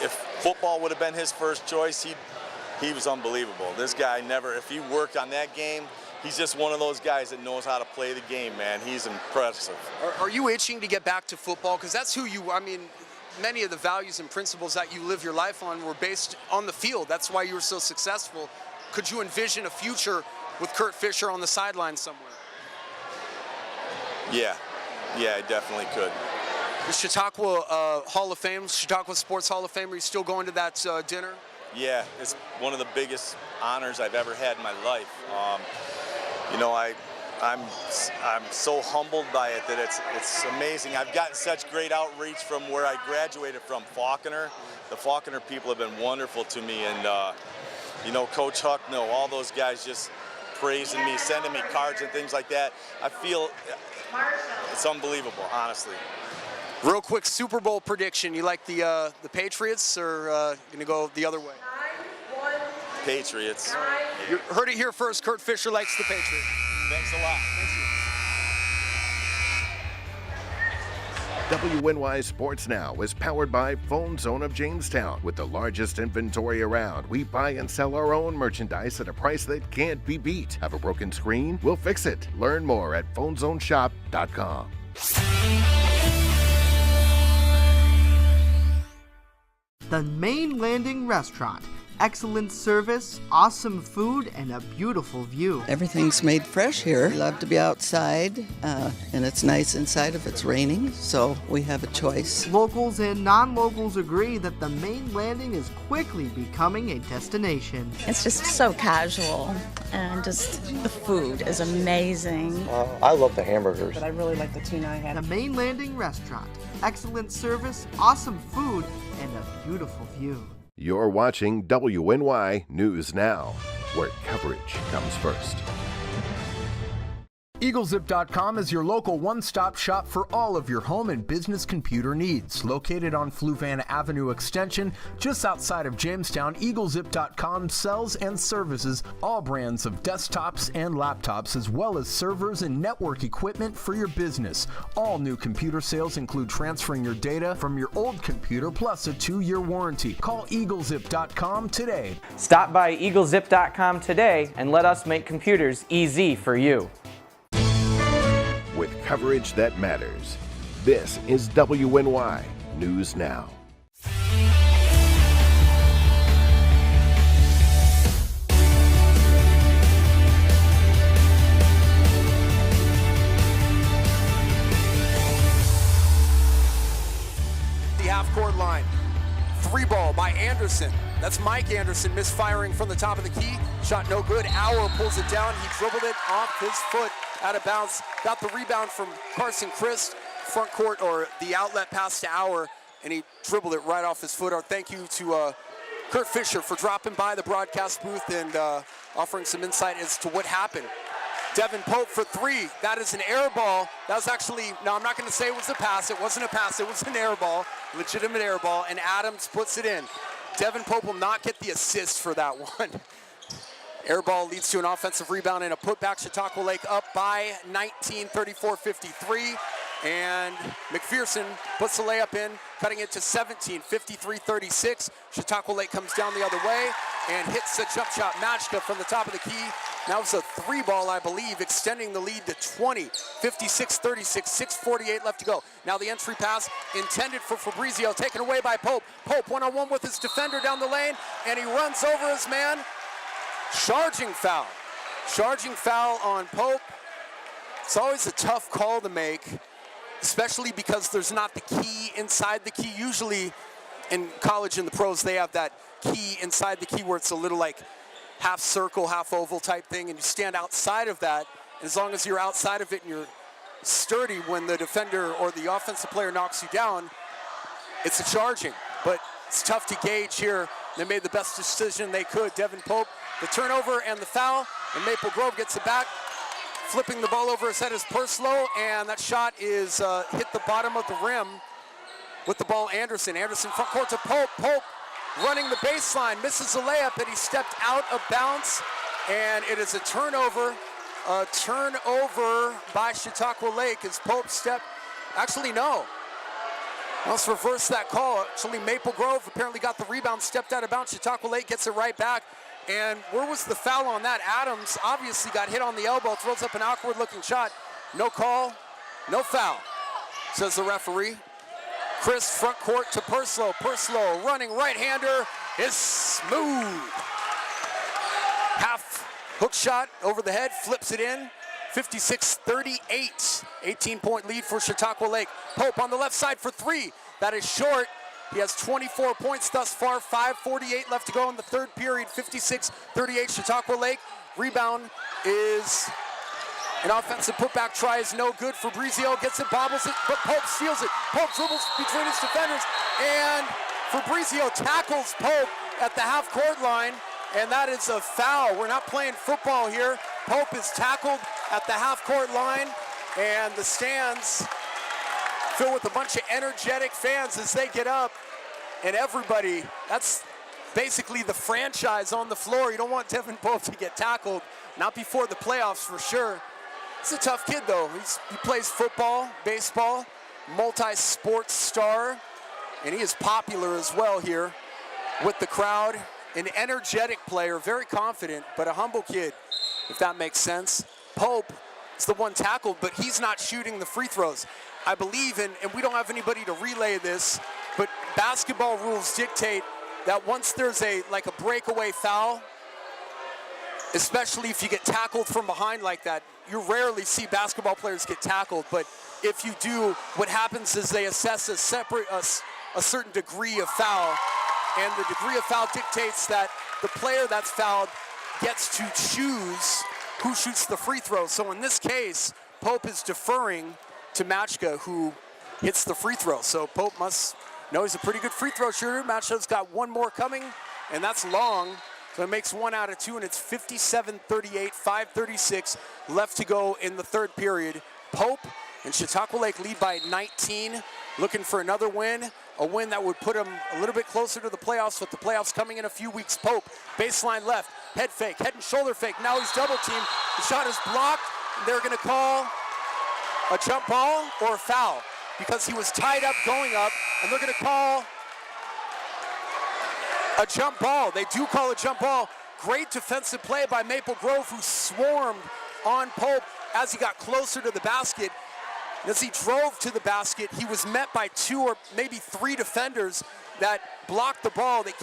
if football would have been his first choice, he was unbelievable. This guy if he worked on that game, he's just one of those guys that knows how to play the game, man. He's impressive. Are you itching to get back to football? Because that's who you, I mean, many of the values and principles that you live your life on were based on the field. That's why you were so successful. Could you envision a future with Kirk Fischer on the sideline somewhere? Yeah, I definitely could. The Chautauqua Hall of Fame, Chautauqua Sports Hall of Fame, are you still going to that dinner? Yeah, it's one of the biggest honors I've ever had in my life. You know, I'm so humbled by it that it's amazing. I've gotten such great outreach from where I graduated from, Faulkner. The Faulkner people have been wonderful to me, and you know, Coach Hucknall, all those guys just praising me, sending me cards and things like that. I feel it's unbelievable, honestly. Real quick Super Bowl prediction. You like the Patriots, or going to go the other way? Patriots. You heard it here first. Kirk Fischer likes the Patriots. Thanks a lot. WNY Sports Now is powered by Phone Zone of Jamestown. With the largest inventory around, we buy and sell our own merchandise at a price that can't be beat. Have a broken screen? We'll fix it. Learn more at phonezoneshop.com. The Main Landing Restaurant. Excellent service, awesome food, and a beautiful view. Everything's made fresh here. We love to be outside, and it's nice inside if it's raining, so we have a choice. Locals and non-locals agree that the Main Landing is quickly becoming a destination. It's just so casual, and just the food is amazing. I love the hamburgers. But I really like the tuna I had. The Main Landing Restaurant. Excellent service, awesome food, and a beautiful view. You're watching WNY News Now, where coverage comes first. EagleZip.com is your local one-stop shop for all of your home and business computer needs. Located on Fluvan Avenue Extension, just outside of Jamestown, EagleZip.com sells and services all brands of desktops and laptops, as well as servers and network equipment for your business. All new computer sales include transferring your data from your old computer plus a 2-year warranty. Call EagleZip.com today. Stop by EagleZip.com today and let us make computers easy for you. With coverage that matters, this is WNY News Now. The half-court line. 3-ball by Anderson. That's Mike Anderson misfiring from the top of the key. Shot no good. Auer pulls it down. He dribbled it off his foot out of bounds. Got the rebound from Carson Christ. front court or the outlet pass to Auer, and he dribbled it right off his foot. Our thank you to Kirk Fischer for dropping by the broadcast booth and offering some insight as to what happened. Devin Pope for three. That is an air ball. That was actually, no, I'm not going to say it was a pass. It wasn't a pass. It was an air ball, legitimate air ball, and Adams puts it in. Devin Pope will not get the assist for that one. Air ball leads to an offensive rebound and a putback. Chautauqua Lake up by 19, 34-53. And McPherson puts the layup in, cutting it to 17, 53-36. Chautauqua Lake comes down the other way and hits a jump shot. Matchka from the top of the key. Now it's a three ball, I believe, extending the lead to 20, 56-36, 6:48 left to go. Now the entry pass intended for Fabrizio, taken away by Pope. Pope one-on-one with his defender down the lane, and he runs over his man. Charging foul. Charging foul on Pope. It's always a tough call to make, especially because there's not the key inside the key. Usually in college and the pros, they have that key inside the key where it's a little like half circle, half oval type thing, and you stand outside of that. And as long as you're outside of it and you're sturdy when the defender or the offensive player knocks you down, it's a charging. But it's tough to gauge here. They made the best decision they could. Devin Pope, the turnover and the foul, and Maple Grove gets it back. Flipping the ball over his head is Purslow, and that shot is hit the bottom of the rim with the ball. Anderson front court to Pope. Pope running the baseline, misses the layup, and he stepped out of bounds, and it is a turnover. A turnover by Chautauqua Lake as Pope actually no. Let's reverse that call. Actually, Maple Grove apparently got the rebound, stepped out of bounds. Chautauqua Lake gets it right back. And where was the foul on that? Adams obviously got hit on the elbow, throws up an awkward-looking shot. No call, no foul, says the referee. Chris front court to Purslow. Purslow running right-hander is smooth. Half hook shot over the head, flips it in. 56-38, 18-point lead for Chautauqua Lake. Pope on the left side for three. That is short. He has 24 points thus far, 5:48 left to go in the third period, 56-38 Chautauqua Lake. Rebound is an offensive putback try is no good. Fabrizio gets it, bobbles it, but Pope steals it. Pope dribbles between his defenders, and Fabrizio tackles Pope at the half-court line, and that is a foul. We're not playing football here. Pope is tackled at the half-court line, and the stands filled with a bunch of energetic fans as they get up, and everybody, that's basically the franchise on the floor. You don't want Devin Pope to get tackled, not before the playoffs for sure. He's a tough kid though. He plays football, baseball, multi-sports star, and he is popular as well here with the crowd. An energetic player, very confident, but a humble kid, if that makes sense. Pope is the one tackled, but he's not shooting the free throws. I believe in, and we don't have anybody to relay this, but basketball rules dictate that once there's a breakaway foul, especially if you get tackled from behind like that, you rarely see basketball players get tackled, but if you do, what happens is they assess a certain degree of foul, and the degree of foul dictates that the player that's fouled gets to choose who shoots the free throw. So in this case, Pope is deferring to Matchka, who hits the free throw. So Pope must know he's a pretty good free throw shooter. Matchka's got one more coming, and that's long. So it makes 1 out of 2, and it's 57-38, 5:36 left to go in the third period. Pope and Chautauqua Lake lead by 19, looking for another win, a win that would put them a little bit closer to the playoffs, with the playoffs coming in a few weeks. Pope, baseline left, head fake, head and shoulder fake. Now he's double teamed. The shot is blocked. They're going to call a jump ball or a foul because he was tied up going up, and they're going to call a jump ball. They do call a jump ball. Great defensive play by Maple Grove, who swarmed on Pope as he got closer to the basket. And as he drove to the basket, he was met by 2 or maybe 3 defenders that blocked the ball. They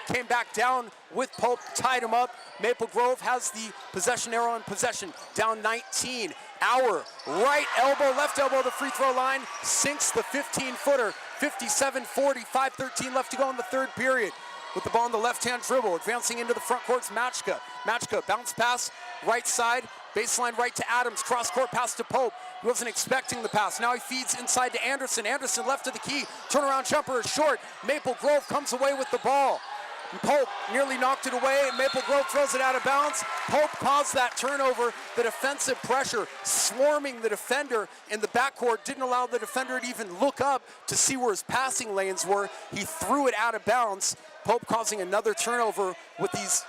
came back down with Pope, tied him up. Maple Grove has the possession arrow in possession, down 19. Auer, right elbow, left elbow, the free throw line, sinks the 15-footer, 57-40, 5:13 left to go in the third period. With the ball on the left-hand dribble, advancing into the front court's Matchka. Matchka, bounce pass, right side, Baseline right to Adams, cross-court pass to Pope. He wasn't expecting the pass. Now he feeds inside to Anderson. Anderson left of the key. Turnaround jumper is short. Maple Grove comes away with the ball. And Pope nearly knocked it away. Maple Grove throws it out of bounds. Pope caused that turnover. The defensive pressure swarming the defender in the backcourt didn't allow the defender to even look up to see where his passing lanes were. He threw it out of bounds. Pope causing another turnover with these,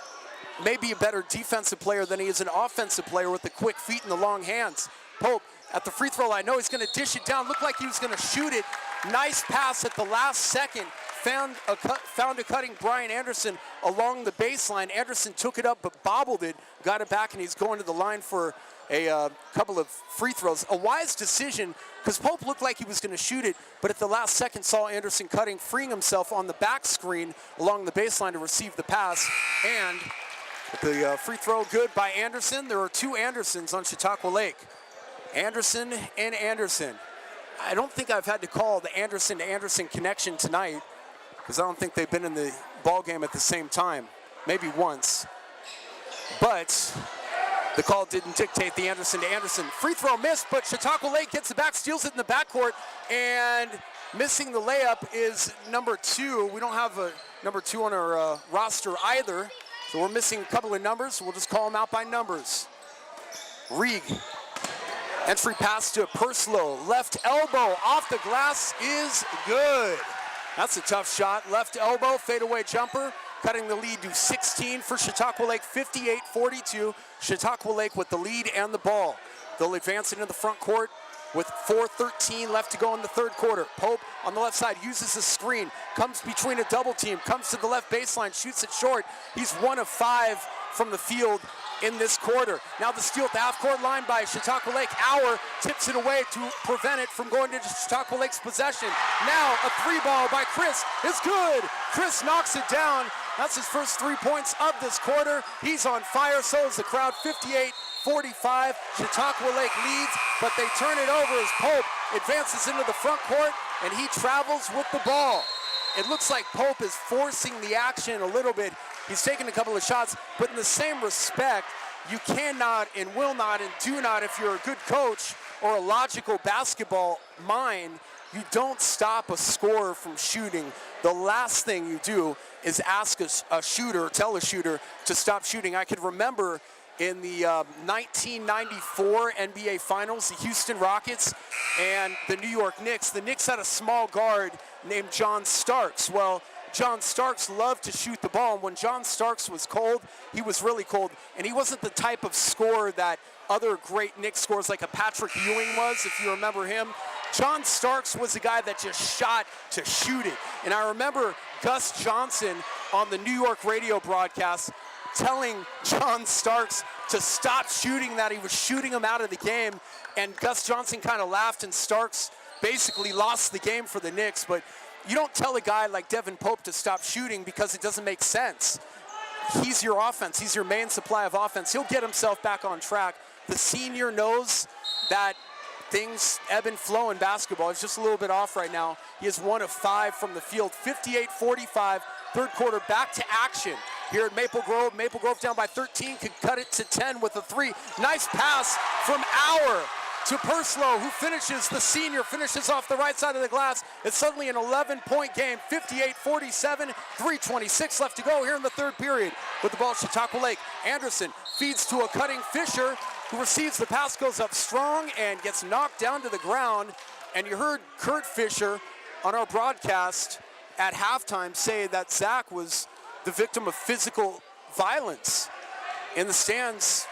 maybe a better defensive player than he is an offensive player with the quick feet and the long hands. Pope at the free throw line. No, he's going to dish it down. Looked like he was going to shoot it. Nice pass at the last second. Found a cutting Brian Anderson along the baseline. Anderson took it up but bobbled it, got it back, and he's going to the line for a couple of free throws. A wise decision because Pope looked like he was going to shoot it, but at the last second saw Anderson cutting, freeing himself on the back screen along the baseline to receive the pass. And the free throw good by Anderson. There are two Andersons on Chautauqua Lake. Anderson and Anderson. I don't think I've had to call the Anderson to Anderson connection tonight because I don't think they've been in the ball game at the same time. Maybe once. But the call didn't dictate the Anderson to Anderson. Free throw missed, but Chautauqua Lake gets it back, steals it in the backcourt, and missing the layup is number 2. We don't have a number 2 on our roster either, so we're missing a couple of numbers. We'll just call them out by numbers. Reeg. Entry pass to Perslow. Left elbow off the glass is good. That's a tough shot. Left elbow, fadeaway jumper, cutting the lead to 16 for Chautauqua Lake, 58-42. Chautauqua Lake with the lead and the ball. They'll advance into the front court with 4:13 left to go in the third quarter. Pope on the left side uses a screen, comes between a double team, comes to the left baseline, shoots it short. He's 1 of 5 from the field in this quarter. Now the steal at the half-court line by Chautauqua Lake. Auer tips it away to prevent it from going into Chautauqua Lake's possession. Now a 3-ball by Chris is good. Chris knocks it down. That's his first 3 points of this quarter. He's on fire, so is the crowd. 58-45. Chautauqua Lake leads, but they turn it over as Pope advances into the front court, and he travels with the ball. It looks like Pope is forcing the action a little bit. He's taken a couple of shots, but in the same respect, you cannot and will not and do not, if you're a good coach or a logical basketball mind, you don't stop a scorer from shooting. The last thing you do is ask a shooter, tell a shooter to stop shooting. I can remember in the 1994 NBA Finals, the Houston Rockets and the New York Knicks. The Knicks had a small guard named John Starks. Well, John Starks loved to shoot the ball, and when John Starks was cold, he was really cold, and he wasn't the type of scorer that other great Knicks scorers like a Patrick Ewing was, if you remember him. John Starks was a guy that just shot to shoot it, and I remember Gus Johnson on the New York radio broadcast telling John Starks to stop shooting, that he was shooting him out of the game, and Gus Johnson kind of laughed, and Starks basically lost the game for the Knicks. But you don't tell a guy like Devin Pope to stop shooting because it doesn't make sense. He's your offense. He's your main supply of offense. He'll get himself back on track. The senior knows that things ebb and flow in basketball. He's just a little bit off right now. He is 1 of 5 from the field. 58-45, third quarter, back to action here at Maple Grove. Maple Grove down by 13, could cut it to 10 with a 3. Nice pass from Auer to Perslow, who finishes, the senior finishes off the right side of the glass. It's suddenly an 11-point game, 58-47, 3:26 left to go here in the third period. With the ball, Chautauqua Lake. Anderson feeds to a cutting Fischer, who receives the pass, goes up strong, and gets knocked down to the ground. And you heard Kirk Fischer on our broadcast at halftime say that Zach was the victim of physical violence in the stands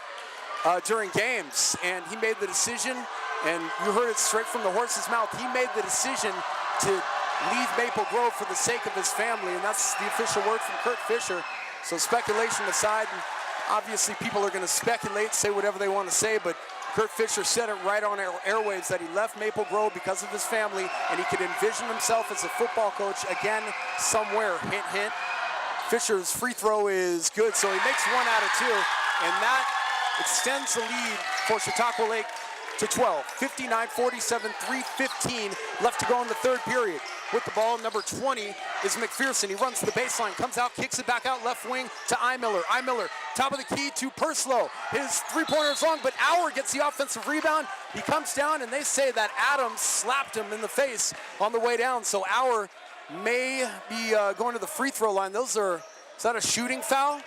during games, and he made the decision, and you heard it straight from the horse's mouth, he made the decision to leave Maple Grove for the sake of his family, and that's the official word from Kirk Fischer. So speculation aside, and obviously people are going to speculate, say whatever they want to say, but Kirk Fischer said it right on airwaves that he left Maple Grove because of his family, and he could envision himself as a football coach again somewhere. Hint, hint. Fischer's free throw is good, so he makes 1 out of 2, and that extends the lead for Chautauqua Lake to 12. 59-47, 3:15 left to go in the third period. With the ball, number 20 is McPherson. He runs to the baseline, comes out, kicks it back out left wing to Imiller. Imiller, top of the key to Purslow. His three-pointer is long, but Auer gets the offensive rebound. He comes down, and they say that Adams slapped him in the face on the way down. So Auer may be going to the free throw line. Is that a shooting foul?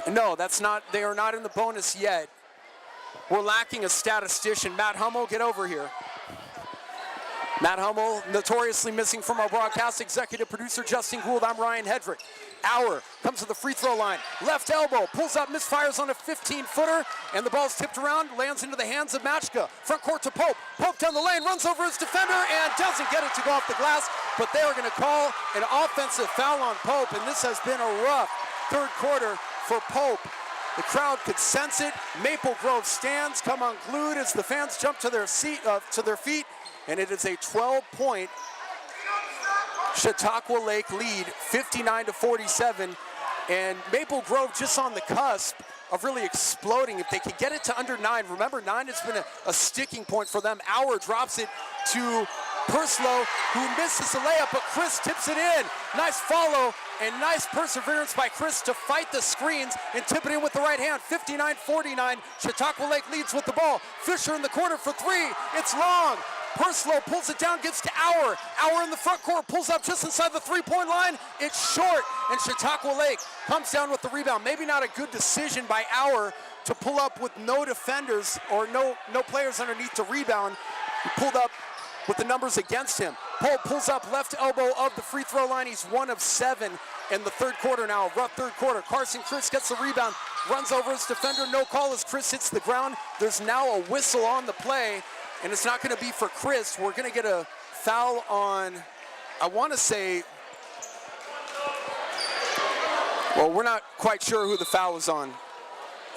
No, that's not. They are not in the bonus yet. We're lacking a statistician. Matt Hummel, get over here. Matt Hummel, notoriously missing from our broadcast. Executive producer Justin Gould, I'm Ryan Hedrick. Auer comes to the free throw line. Left elbow, pulls up, misfires on a 15-footer, and the ball's tipped around, lands into the hands of Matchka. Front court to Pope. Pope down the lane, runs over his defender, and doesn't get it to go off the glass, but they are going to call an offensive foul on Pope, and this has been a rough third quarter for Pope. The crowd could sense it. Maple Grove stands come unglued as the fans jump to their feet, and it is a 12-point Chautauqua Lake lead, 59-47, and Maple Grove just on the cusp of really exploding. If they could get it to under 9, remember 9 has been a sticking point for them. Auer drops it to Purslow, who misses the layup, but Chris tips it in. Nice follow and nice perseverance by Chris to fight the screens and tip it in with the right hand. 59-49, Chautauqua Lake leads with the ball. Fischer in the corner for three, it's long. Purslow pulls it down, gives to Auer. Auer in the front court, pulls up just inside the three-point line. It's short, and Chautauqua Lake comes down with the rebound. Maybe not a good decision by Auer to pull up with no defenders or no players underneath to rebound. He pulled up with the numbers against him. Pope pulls up left elbow of the free throw line. He's 1 of 7 in the third quarter now. A rough third quarter. Carson Chris gets the rebound, runs over his defender. No call as Chris hits the ground. There's now a whistle on the play, and it's not going to be for Chris. We're going to get a foul on, I want to say, well, we're not quite sure who the foul was on.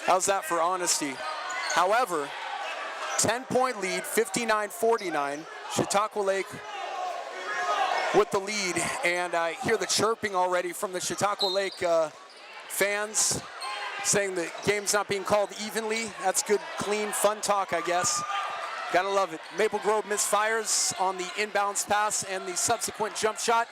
How's that for honesty? However, 10-point lead, 59-49. Chautauqua Lake with the lead, and I hear the chirping already from the Chautauqua Lake fans saying the game's not being called evenly. That's good, clean, fun talk, I guess. Gotta love it. Maple Grove misfires on the inbounds pass and the subsequent jump shot.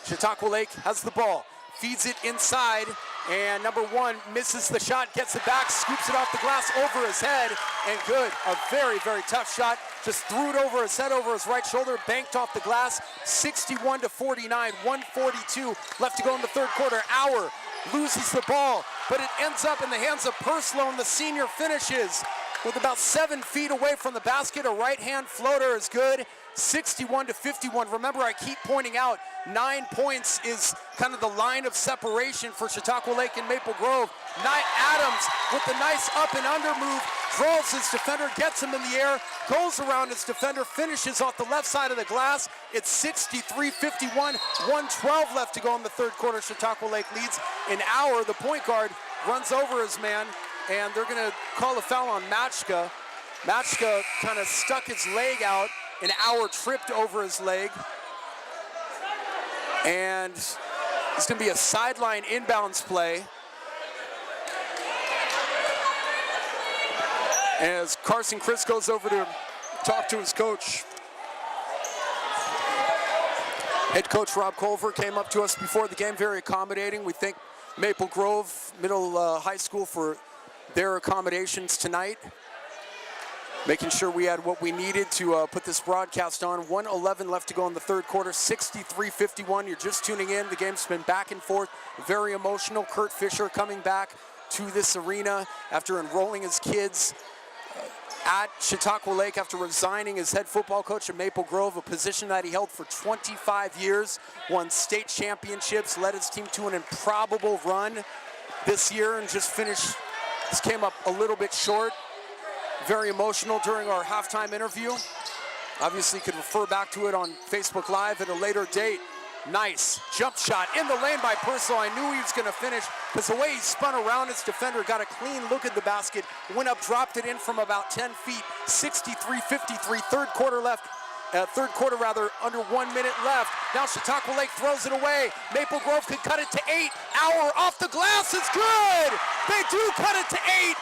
Chautauqua Lake has the ball, feeds it inside, and number 1 misses the shot, gets it back, scoops it off the glass over his head, and good. A very, very tough shot. Just threw it over his head, over his right shoulder, banked off the glass. 61-49, 1:42 left to go in the third quarter. Auer loses the ball, but it ends up in the hands of Purslow, and the senior finishes with about 7 feet away from the basket. A right-hand floater is good. 61-51. Remember, I keep pointing out 9 points is kind of the line of separation for Chautauqua Lake and Maple Grove. Adams with the nice up and under move, draws his defender, gets him in the air, goes around his defender, finishes off the left side of the glass. It's 63-51, 1:12 left to go in the third quarter. Chautauqua Lake leads. An Auer, the point guard, runs over his man, and they're going to call a foul on Matchka. Matchka kind of stuck his leg out. An Auer tripped over his leg. And it's going to be a sideline inbounds play. As Carson Chris goes over to talk to his coach. Head coach Rob Culver came up to us before the game, very accommodating. We thank Maple Grove Middle High School for their accommodations tonight, making sure we had what we needed to put this broadcast on. 1:11 left to go in the third quarter, 63-51. You're just tuning in. The game's been back and forth, very emotional. Kirk Fischer coming back to this arena after enrolling his kids at Chautauqua Lake after resigning as head football coach at Maple Grove, a position that he held for 25 years, won state championships, led his team to an improbable run this year, and just came up a little bit short. Very emotional during our halftime interview. Obviously, you could refer back to it on Facebook Live at a later date. Nice jump shot in the lane by Purslow. I knew he was going to finish because the way he spun around his defender, got a clean look at the basket, went up, dropped it in from about 10 feet. 63-53, third quarter, under 1 minute left. Now Chautauqua Lake throws it away. Maple Grove could cut it to 8. Auer off the glass is good. They do cut it to 8.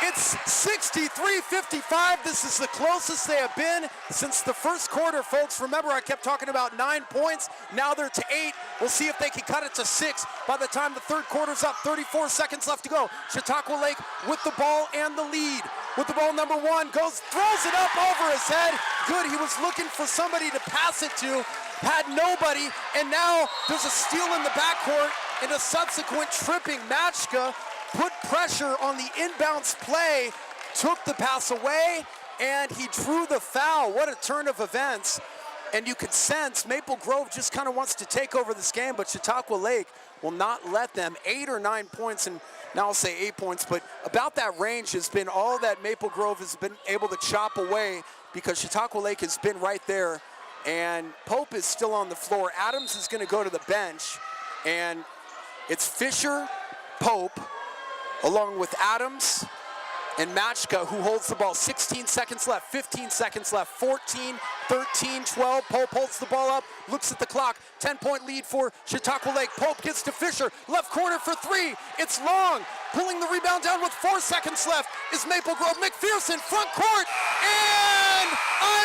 It's 63-55. This is the closest they have been since the first quarter, folks. Remember, I kept talking about 9 points. Now they're to 8. We'll see if they can cut it to 6 by the time the third quarter's up. 34 seconds left to go. Chautauqua Lake with the ball and the lead. With the ball, number 1 goes, throws it up over his head. Good, he was looking for somebody to pass it to. Had nobody, and now there's a steal in the backcourt and a subsequent tripping. Matchka put pressure on the inbounds play, took the pass away, and he drew the foul. What a turn of events. And you could sense Maple Grove just kind of wants to take over this game, but Chautauqua Lake will not let them. 8 or 9 points, and now I'll say 8 points, but about that range has been all that Maple Grove has been able to chop away, because Chautauqua Lake has been right there. And Pope is still on the floor. Adams is going to go to the bench, and it's Fischer, Pope, along with Adams and Matchka, who holds the ball. 16 seconds left, 15 seconds left, 14, 13, 12. Pope holds the ball up, looks at the clock. 10-point lead for Chautauqua Lake. Pope gets to Fischer, left corner for 3. It's long. Pulling the rebound down with 4 seconds left is Maple Grove. McPherson, front court, and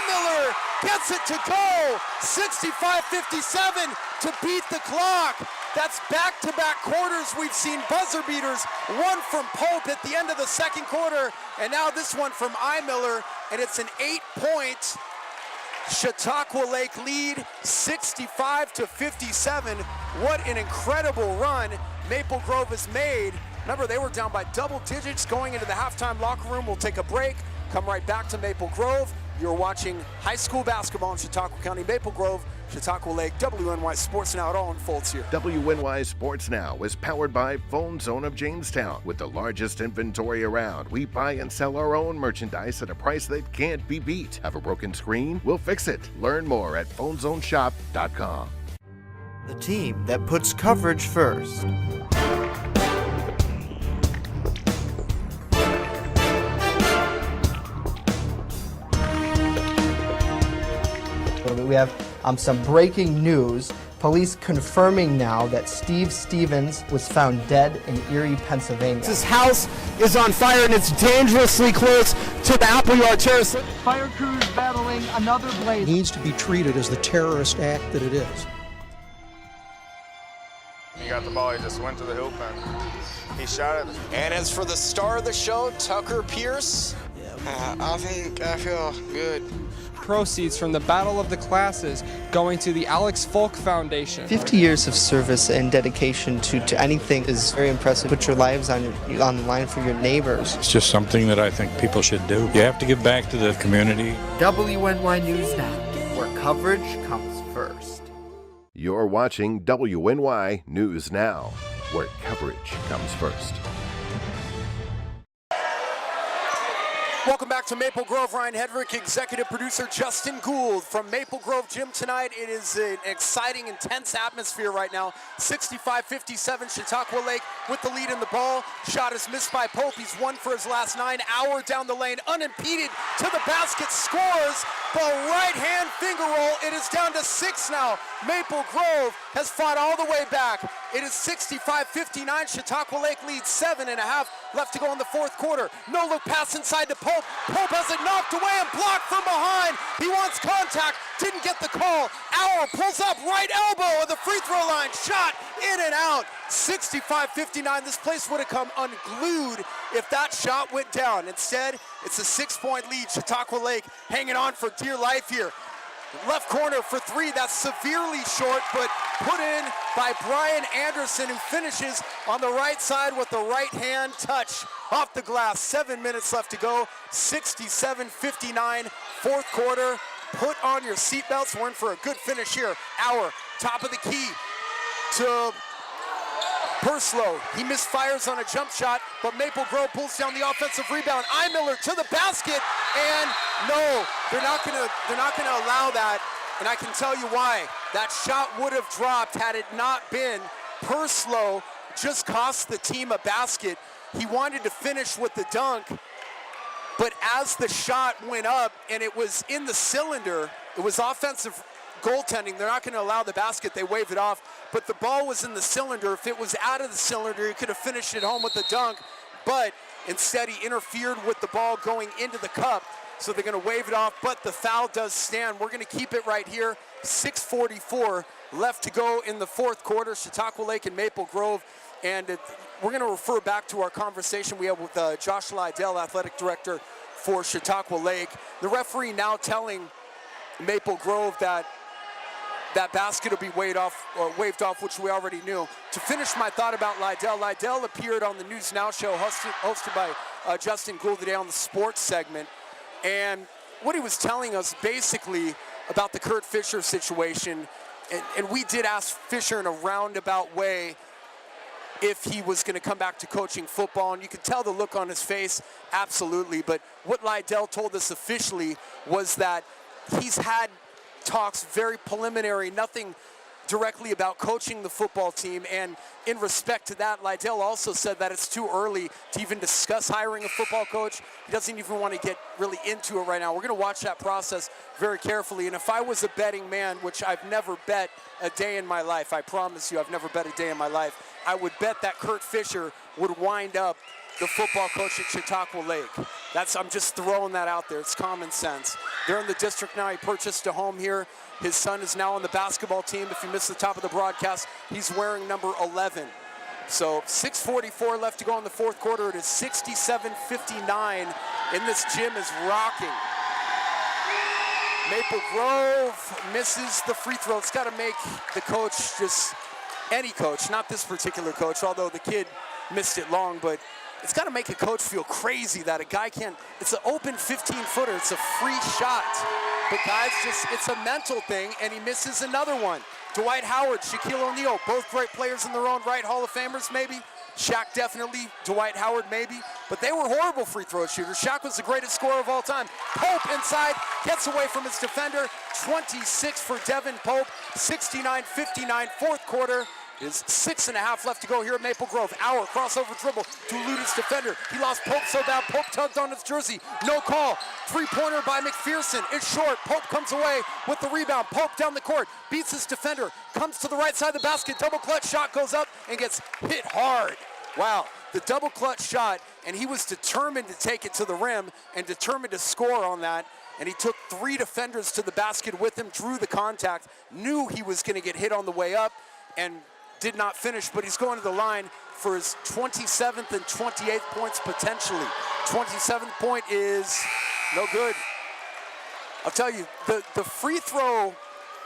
Miller gets it to go. 65-57 to beat the clock. That's back-to-back quarters. We've seen buzzer beaters, one from Pope at the end of the second quarter, and now this one from Miller, and it's an 8-point Chautauqua Lake lead, 65-57. What an incredible run Maple Grove has made. Remember, they were down by double digits going into the halftime locker room. We'll take a break, come right back to Maple Grove. You're watching high school basketball in Chautauqua County. Maple Grove, Chautauqua Lake, WNY Sports Now. It all unfolds here. WNY Sports Now is powered by Phone Zone of Jamestown. With the largest inventory around, we buy and sell our own merchandise at a price that can't be beat. Have a broken screen? We'll fix it. Learn more at phonezoneshop.com. The team that puts coverage first. We have some breaking news. Police confirming now that Steve Stevens was found dead in Erie, Pennsylvania. His house is on fire, and it's dangerously close to the Appleyard Terrace. Fire crews battling another blaze. It needs to be treated as the terrorist act that it is. He got the ball, he just went to the hoop and he shot it. And as for the star of the show, Tucker Pierce. I feel good. Proceeds from the Battle of the Classes going to the Alex Folk Foundation. 50 years of service and dedication to anything is very impressive. Put your lives on the line for your neighbors. It's just something that I think people should do. You have to give back to the community. WNY News Now, where coverage comes first. You're watching WNY News Now, where coverage comes first. Welcome back to Maple Grove. Ryan Hedrick, executive producer Justin Gould from Maple Grove Gym tonight. It is an exciting, intense atmosphere right now. 65-57, Chautauqua Lake with the lead in the ball. Shot is missed by Pope. He's 1 for his last 9. Hour down the lane, unimpeded to the basket, scores. The right-hand finger roll. It is down to 6 now. Maple Grove has fought all the way back. It is 65-59. Chautauqua Lake leads 7.5 left to go in the fourth quarter. No look pass inside to Pope. Pope has it knocked away and blocked from behind. He wants contact, didn't get the call. Auer pulls up, right elbow at the free throw line. Shot in and out. 65-59. This place would have come unglued if that shot went down. Instead, it's a 6-point lead. Chautauqua Lake hanging on for dear life here. Left corner for 3, that's severely short, but put in by Brian Anderson, who finishes on the right side with the right hand touch off the glass. 7 minutes left to go, 67-59, fourth quarter. Put on your seatbelts, we're in for a good finish here. Auer, top of the key to Purslow. He misfires on a jump shot, but Maple Grove pulls down the offensive rebound. Miller to the basket, and no, they're not gonna allow that, and I can tell you why. That shot would have dropped had it not been Purslow just cost the team a basket. He wanted to finish with the dunk, but as the shot went up and it was in the cylinder, it was offensive goaltending. They're not going to allow the basket. They waved it off, but the ball was in the cylinder. If it was out of the cylinder, he could have finished it home with the dunk, but Instead, he interfered with the ball going into the cup, so they're going to wave it off, but the foul does stand. We're going to keep it right here. 6:44 left to go in the fourth quarter, Chautauqua Lake and Maple Grove. And we're going to refer back to our conversation we had with Josh Lydell, athletic director for Chautauqua Lake. The referee now telling Maple Grove that basket will be waved off, which we already knew. To finish my thought about Lydell appeared on the News Now show hosted by Justin Gould today on the sports segment. And what he was telling us basically about the Kirk Fischer situation, and we did ask Fischer in a roundabout way if he was going to come back to coaching football, and you could tell the look on his face, absolutely. But what Lydell told us officially was that he's had talks, very preliminary, nothing directly about coaching the football team. And in respect to that, Lydell also said that it's too early to even discuss hiring a football coach. He doesn't even want to get really into it right now. We're going to watch that process very carefully. And if I was a betting man, which I've never bet a day in my life, I promise you I've never bet a day in my life, I would bet that Kirk Fischer would wind up the football coach at Chautauqua Lake. I'm just throwing that out there. It's common sense. They're in the district now. He purchased a home here. His son is now on the basketball team. If you missed the top of the broadcast, he's wearing number 11. So 6:44 left to go in the fourth quarter. It is 67-59, and this gym is rocking. Maple Grove misses the free throw. It's got to make the coach, just any coach, not this particular coach, although the kid missed it long, but it's got to make a coach feel crazy that a guy can't. It's an open 15-footer. It's a free shot. But guys, it's a mental thing, and he misses another one. Dwight Howard, Shaquille O'Neal, both great players in their own right, Hall of Famers maybe. Shaq definitely, Dwight Howard maybe. But they were horrible free throw shooters. Shaq was the greatest scorer of all time. Pope inside, gets away from his defender. 26 for Devin Pope, 69-59, fourth quarter. Is 6.5 left to go here at Maple Grove. Hour crossover dribble to elude his defender. He lost Pope so bad. Pope tugged on his jersey. No call. Three-pointer by McPherson. It's short. Pope comes away with the rebound. Pope down the court. Beats his defender. Comes to the right side of the basket. Double clutch shot goes up and gets hit hard. Wow. The double clutch shot, and he was determined to take it to the rim and determined to score on that. And he took three defenders to the basket with him, drew the contact, knew he was going to get hit on the way up, and did not finish, but he's going to the line for his 27th and 28th points potentially. 27th point is no good. I'll tell you, the free throw,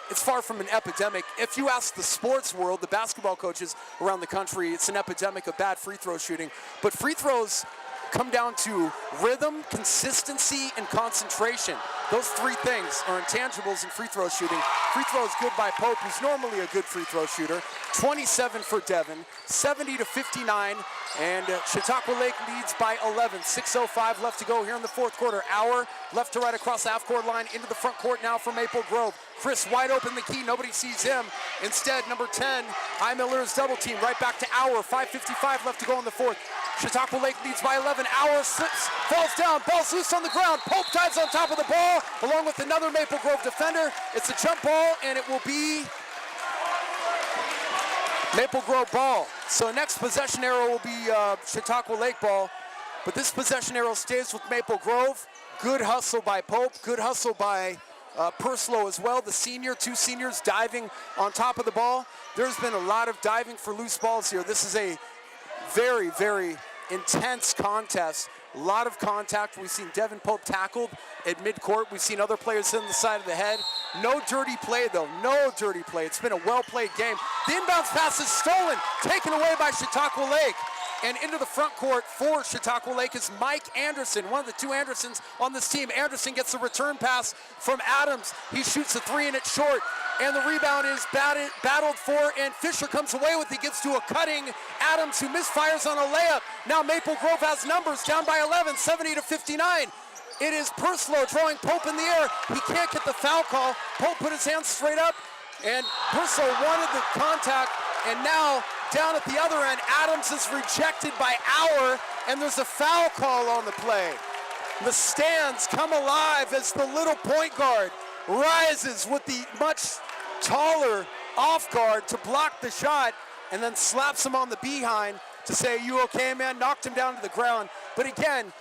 it's far from an epidemic. If you ask the sports world, the basketball coaches around the country, it's an epidemic of bad free throw shooting. But free throws come down to rhythm, consistency, and concentration. Those three things are intangibles in free throw shooting. Free throw is good by Pope, who's normally a good free throw shooter. 27 for Devin, 70-59, and Chautauqua Lake leads by 11. 6:05 left to go here in the fourth quarter. Hour left to right across the half-court line into the front court now for Maple Grove. Chris wide open the key, nobody sees him. Instead, number 10, I. Miller is double team. Right back to Hour, 5:55 left to go in the fourth. Chautauqua Lake leads by 11. Hour slips, falls down, ball's loose on the ground. Pope dives on top of the ball, along with another Maple Grove defender. It's a jump ball, and it will be Maple Grove ball. So next possession arrow will be Chautauqua Lake ball, but this possession arrow stays with Maple Grove. Good hustle by Pope, good hustle by Purslow as well, the senior, two seniors diving on top of the ball. There's been a lot of diving for loose balls here. This is a very, very intense contest. A lot of contact. We've seen Devin Pope tackled at midcourt. We've seen other players hit on the side of the head. No dirty play, though. No dirty play. It's been a well-played game. The inbounds pass is stolen, taken away by Chautauqua Lake. And into the front court for Chautauqua Lake is Mike Anderson, one of the two Andersons on this team. Anderson gets a return pass from Adams. He shoots a three and it's short. And the rebound is battled for, and Fischer comes away with it. He gets to a cutting Adams, who misfires on a layup. Now Maple Grove has numbers, down by 11, 70-59. It is Purslow throwing Pope in the air. He can't get the foul call. Pope put his hands straight up, and Purslow wanted the contact. And now down at the other end, Adams is rejected by Hour, and there's a foul call on the play. The stands come alive as the little point guard rises with the much taller off guard to block the shot, and then slaps him on the behind to say, "You okay, man?" Knocked him down to the ground. But again,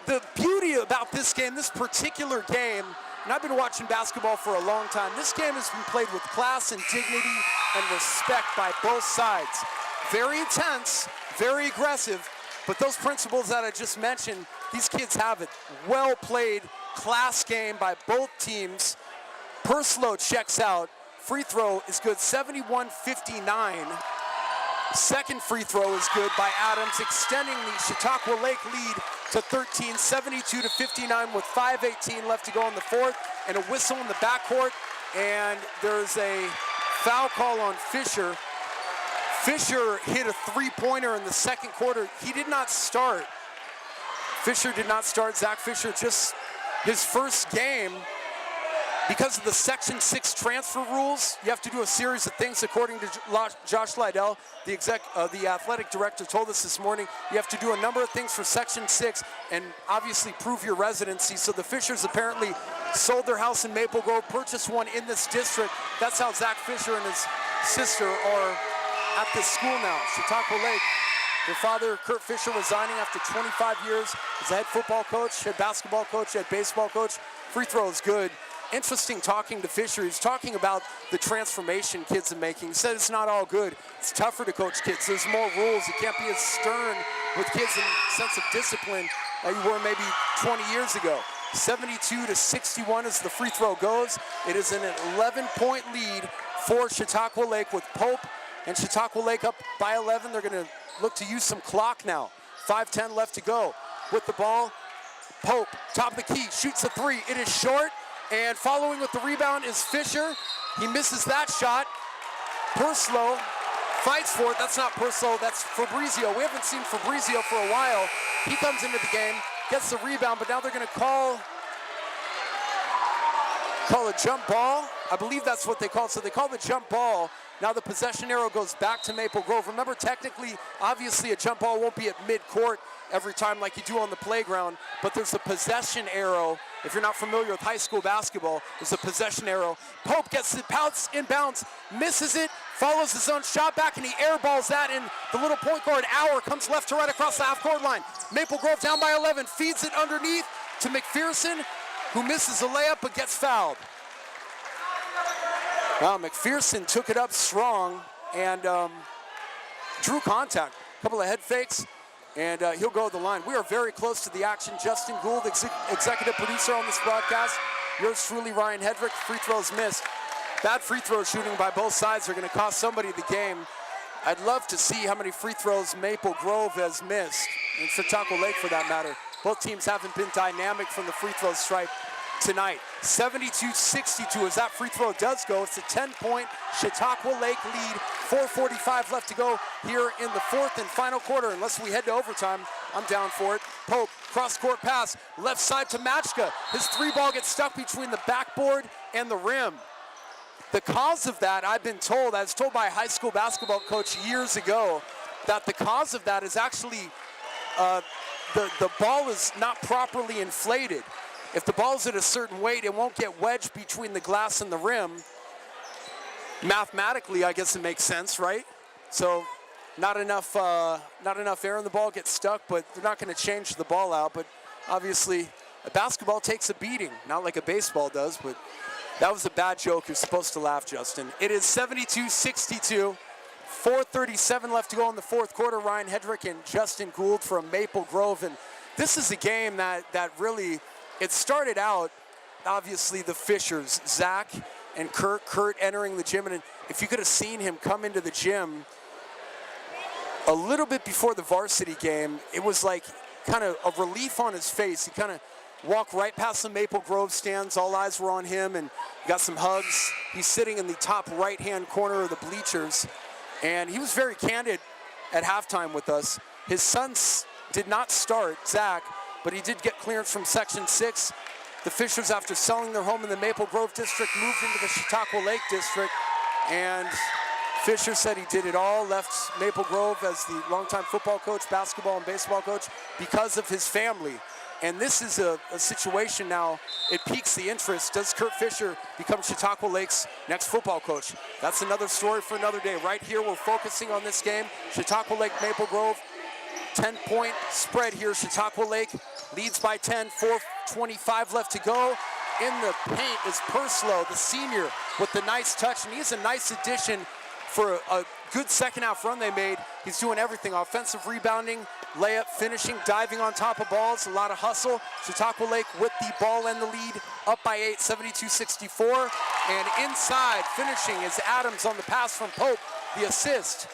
the beauty about this game, this particular game, and I've been watching basketball for a long time, this game has been played with class and dignity and respect by both sides. Very intense, very aggressive, but those principles that I just mentioned, these kids have it. Well played, class game by both teams. Purslow checks out. Free throw is good, 71-59. Second free throw is good by Adams, extending the Chautauqua Lake lead to 13, 72-59 with 5:18 left to go in the fourth, and a whistle in the backcourt, and there's a foul call on Fischer. Fischer hit a three-pointer in the second quarter. He did not start. Fischer did not start. Zach Fischer, just his first game. Because of the Section 6 transfer rules, you have to do a series of things according to Josh Lydell, the athletic director, told us this morning. You have to do a number of things for Section 6 and obviously prove your residency. So the Fischers apparently sold their house in Maple Grove, purchased one in this district. That's how Zach Fischer and his sister are at this school now, Chautauqua Lake. Their father, Kirk Fischer, resigning after 25 years as a head football coach, head basketball coach, head baseball coach. Free throw is good. Interesting talking to Fischer. He's talking about the transformation kids are making. He said it's not all good. It's tougher to coach kids. There's more rules. You can't be as stern with kids in sense of discipline that you were maybe 20 years ago. 72-61 as the free throw goes. It is an 11-point lead for Chautauqua Lake with Pope and Chautauqua Lake up by 11. They're going to look to use some clock now. 5:10 left to go. With the ball, Pope, top of the key, shoots a three. It is short. And following with the rebound is Fischer. He misses that shot. Purslow fights for it. That's not Purslow, that's Fabrizio. We haven't seen Fabrizio for a while. He comes into the game, gets the rebound, but now they're gonna call a jump ball. I believe that's what they call it. So they call the jump ball. Now the possession arrow goes back to Maple Grove. Remember, technically, obviously a jump ball won't be at midcourt every time like you do on the playground, but there's a possession arrow. If you're not familiar with high school basketball, there's a possession arrow. Pope gets it, pouts inbounds, misses it, follows his own shot back, and he airballs that, and the little point guard, Auer, comes left to right across the half-court line. Maple Grove down by 11, feeds it underneath to McPherson, who misses a layup but gets fouled. Wow, McPherson took it up strong and drew contact. A couple of head fakes, and he'll go to the line. We are very close to the action. Justin Gould, executive producer on this broadcast. Yours truly, Ryan Hedrick. Free throws missed. Bad free throw shooting by both sides are going to cost somebody the game. I'd love to see how many free throws Maple Grove has missed, and Chautauqua Lake for that matter. Both teams haven't been dynamic from the free throw stripe tonight. 72-62 as that free throw does go. It's a 10-point Chautauqua Lake lead. 4:45 left to go here in the fourth and final quarter. Unless we head to overtime, I'm down for it. Pope, cross-court pass, left side to Matchka. His three ball gets stuck between the backboard and the rim. The cause of that, I've been told, I was told by a high school basketball coach years ago, that the cause of that is actually the ball is not properly inflated. If the ball's at a certain weight, it won't get wedged between the glass and the rim. Mathematically, I guess it makes sense, right? So not enough air in the ball, gets stuck, but they're not going to change the ball out. But obviously, a basketball takes a beating, not like a baseball does, but that was a bad joke. You're supposed to laugh, Justin. It is 72-62. 4:37 left to go in the fourth quarter. Ryan Hedrick and Justin Gould from Maple Grove. And this is a game that really, it started out, obviously, the Fischers, Zach and Kurt entering the gym. And if you could have seen him come into the gym a little bit before the varsity game, it was like kind of a relief on his face. He kind of walked right past the Maple Grove stands. All eyes were on him, and got some hugs. He's sitting in the top right-hand corner of the bleachers. And he was very candid at halftime with us. His son did not start, Zach, but he did get clearance from Section 6. The Fischers, after selling their home in the Maple Grove district, moved into the Chautauqua Lake district. And Fischer said he did it all, left Maple Grove as the longtime football coach, basketball and baseball coach, because of his family. And this is a situation now, it piques the interest. Does Kirk Fischer become Chautauqua Lake's next football coach? That's another story for another day. Right here, we're focusing on this game. Chautauqua Lake, Maple Grove. 10-point spread here. Chautauqua Lake leads by 10, 4:25 left to go. In the paint is Purslow, the senior, with the nice touch, and he's a nice addition for a good second half run they made. He's doing everything: offensive rebounding, layup, finishing, diving on top of balls, a lot of hustle. Chautauqua Lake with the ball and the lead, up by 8, 72-64. And inside, finishing is Adams on the pass from Pope. The assist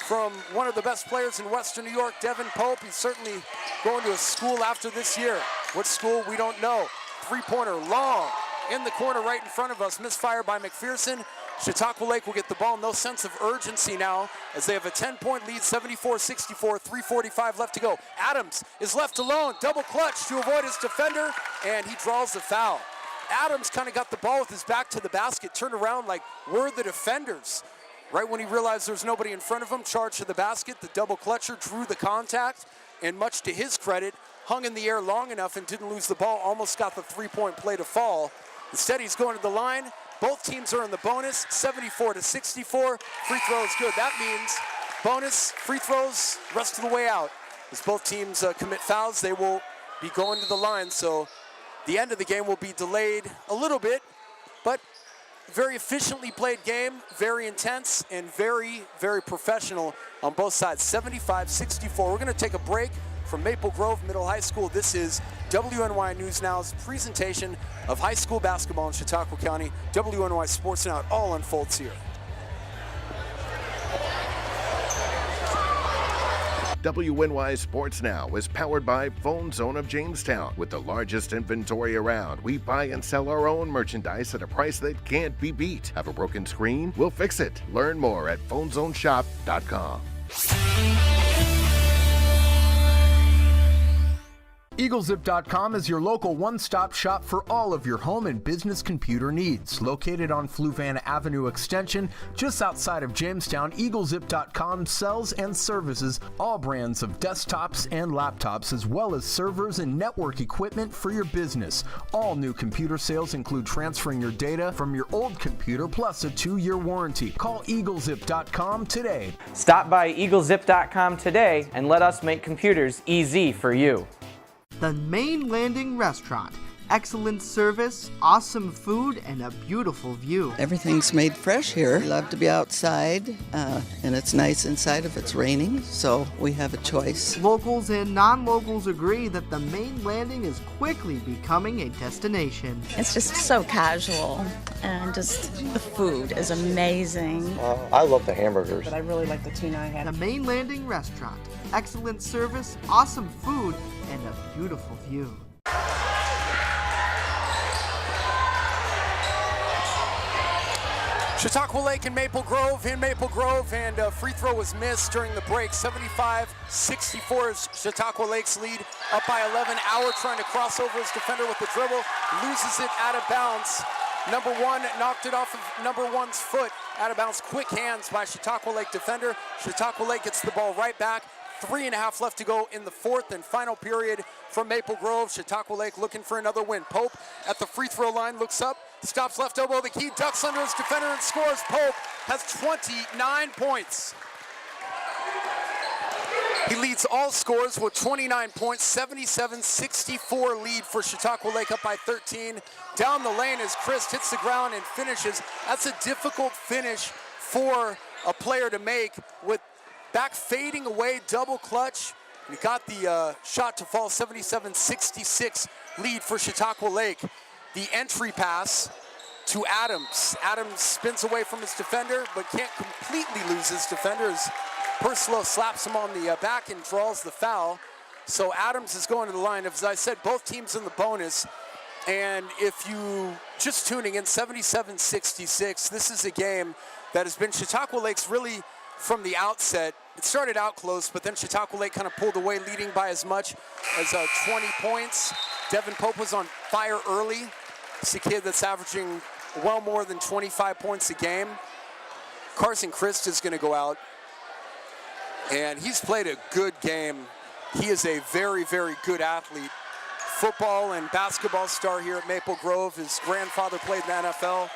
from one of the best players in Western New York, Devin Pope. He's certainly going to a school after this year. What school, we don't know. Three-pointer long in the corner right in front of us. Misfire by McPherson. Chautauqua Lake will get the ball. No sense of urgency now as they have a 10-point lead, 74-64, 3:45 left to go. Adams is left alone. Double clutch to avoid his defender, and he draws the foul. Adams kind of got the ball with his back to the basket, turned around like we're the defenders. Right when he realized there's nobody in front of him, charged to the basket. The double clutcher drew the contact, and much to his credit, hung in the air long enough and didn't lose the ball, almost got the three-point play to fall. Instead, he's going to the line. Both teams are in the bonus, 74-64. Free throw is good. That means bonus free throws rest of the way out. As both teams commit fouls, they will be going to the line. So the end of the game will be delayed a little bit, but very efficiently played game, very intense, and very, very professional on both sides. 75-64. We're going to take a break from Maple Grove Middle High School. This is WNY News Now's presentation of high school basketball in Chautauqua County. WNY Sports Now, it all unfolds here. WNY Sports Now is powered by Phone Zone of Jamestown. With the largest inventory around, we buy and sell our own merchandise at a price that can't be beat. Have a broken screen? We'll fix it. Learn more at phonezoneshop.com. EagleZip.com is your local one-stop shop for all of your home and business computer needs. Located on Fluvanna Avenue Extension, just outside of Jamestown, EagleZip.com sells and services all brands of desktops and laptops, as well as servers and network equipment for your business. All new computer sales include transferring your data from your old computer, plus a 2-year warranty. Call EagleZip.com today. Stop by EagleZip.com today and let us make computers easy for you. The Main Landing Restaurant. Excellent service, awesome food, and a beautiful view. Everything's made fresh here. We love to be outside, and it's nice inside if it's raining, so we have a choice. Locals and non-locals agree that the Main Landing is quickly becoming a destination. It's just so casual, and just the food is amazing. I love the hamburgers. But I really like the tuna I had. The Main Landing Restaurant. Excellent service, awesome food, and a beautiful view. Chautauqua Lake and Maple Grove in Maple Grove, and a free throw was missed during the break. 75-64 is Chautauqua Lake's lead, up by 11. Auer trying to cross over his defender with the dribble, loses it out of bounds. Number one knocked it off of number one's foot, out of bounds. Quick hands by Chautauqua Lake defender. Chautauqua Lake gets the ball right back. 3.5 left to go in the fourth and final period from Maple Grove. Chautauqua Lake looking for another win. Pope at the free throw line, looks up, stops left elbow, the key, ducks under his defender and scores. Pope has 29 points. He leads all scores with 29 points, 77-64 lead for Chautauqua Lake, up by 13. Down the lane as Chris hits the ground and finishes. That's a difficult finish for a player to make, with back fading away, double clutch. He got the shot to fall. 77-66 lead for Chautauqua Lake. The entry pass to Adams. Adams spins away from his defender, but can't completely lose his defender as Purslow slaps him on the back and draws the foul. So Adams is going to the line. As I said, both teams in the bonus. And if you just tuning in, 77-66, this is a game that has been Chautauqua Lake's really from the outset. It started out close, but then Chautauqua Lake kind of pulled away, leading by as much as 20 points. Devin Pope was on fire early. He's a kid that's averaging well more than 25 points a game. Carson Christ is going to go out, and he's played a good game. He is a very, very good athlete. Football and basketball star here at Maple Grove. His grandfather played in the NFL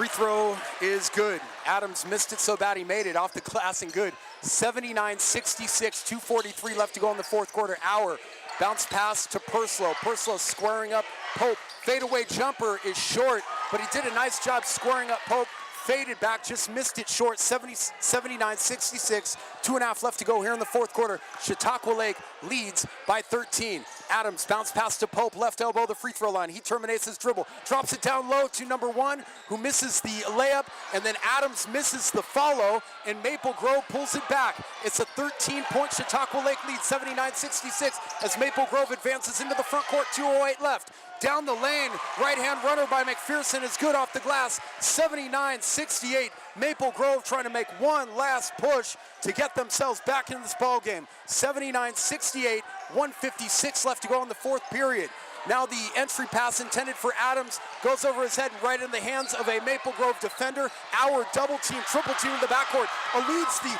Free throw is good. Adams missed it so bad he made it off the glass and good. 79-66, 2:43 left to go in the fourth quarter. Auer, bounce pass to Purslow. Purslow squaring up Pope. Fadeaway jumper is short, but he did a nice job squaring up Pope. Faded back, just missed it short. 79-66, 2.5 left to go here in the fourth quarter. Chautauqua Lake leads by 13. Adams bounce pass to Pope, left elbow, the free throw line. He terminates his dribble, drops it down low to number 1, who misses the layup, and then Adams misses the follow, and Maple Grove pulls it back. It's a 13-point Chautauqua Lake lead, 79-66, as Maple Grove advances into the front court, 2:08 left. Down the lane, right-hand runner by McPherson is good off the glass, 79-68. Maple Grove trying to make one last push to get themselves back in this ball game. 79-68, 1:56 left to go in the fourth period. Now the entry pass intended for Adams goes over his head and right in the hands of a Maple Grove defender. Auer double team, triple team in the backcourt, eludes the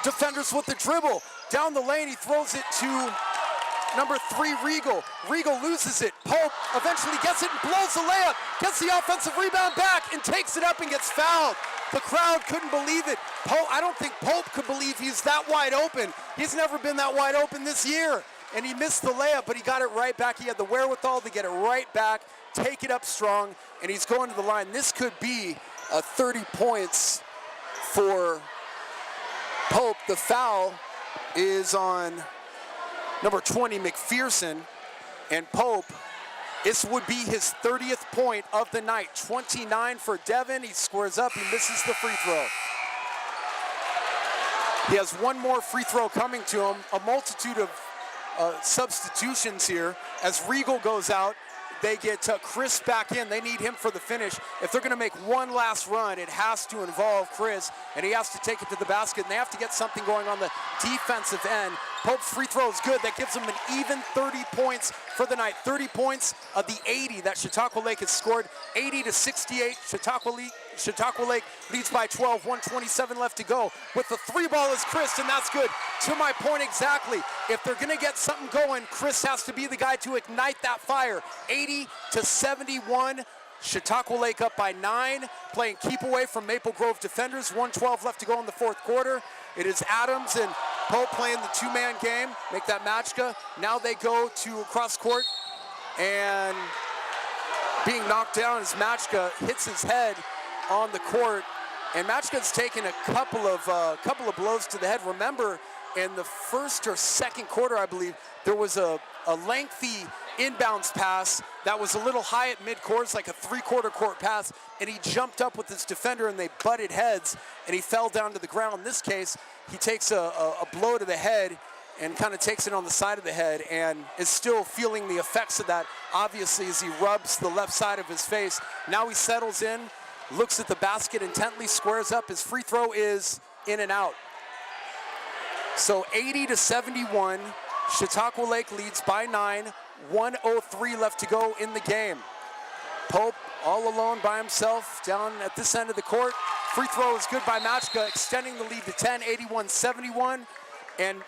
defenders with the dribble. Down the lane, he throws it to number 3, Regal. Regal loses it. Pope eventually gets it and blows the layup. Gets the offensive rebound back and takes it up and gets fouled. The crowd couldn't believe it. I don't think Pope could believe he's that wide open. He's never been that wide open this year. And he missed the layup, but he got it right back. He had the wherewithal to get it right back, take it up strong, and he's going to the line. This could be 30 points for Pope. The foul is on number 20, McPherson, and Pope, this would be his 30th point of the night. 29 for Devin. He squares up, he misses the free throw. He has one more free throw coming to him. A multitude of substitutions here. As Regal goes out, they get Chris back in. They need him for the finish. If they're going to make one last run, it has to involve Chris, and he has to take it to the basket, and they have to get something going on the defensive end. Pope's free throw is good. That gives them an even 30 points for the night. 30 points of the 80 that Chautauqua Lake has scored. 80-68, Chautauqua Lake leads by 12, 1:27 left to go. With the 3 ball is Chris, and that's good. To my point exactly, if they're gonna get something going, Chris has to be the guy to ignite that fire. 80-71, Chautauqua Lake up by 9, playing keep away from Maple Grove defenders. 1:12 left to go in the fourth quarter. It is Adams and Pope playing the 2-man game, make that matchka. Now they go to cross court, and being knocked down as Matchka hits his head on the court, and Matchka's taken a couple of blows to the head. Remember, in the first or second quarter, I believe, there was a lengthy inbounds pass that was a little high at midcourt. It's like a 3/4 court pass, and he jumped up with his defender, and they butted heads, and he fell down to the ground. In this case, he takes a blow to the head and kind of takes it on the side of the head and is still feeling the effects of that, obviously, as he rubs the left side of his face. Now he settles in, looks at the basket intently, squares up. His free throw is in and out. So 80-71, Chautauqua Lake leads by 9, 1:03 left to go in the game. Pope all alone by himself down at this end of the court. Free throw is good by Matchka, extending the lead to 10, 81-71. And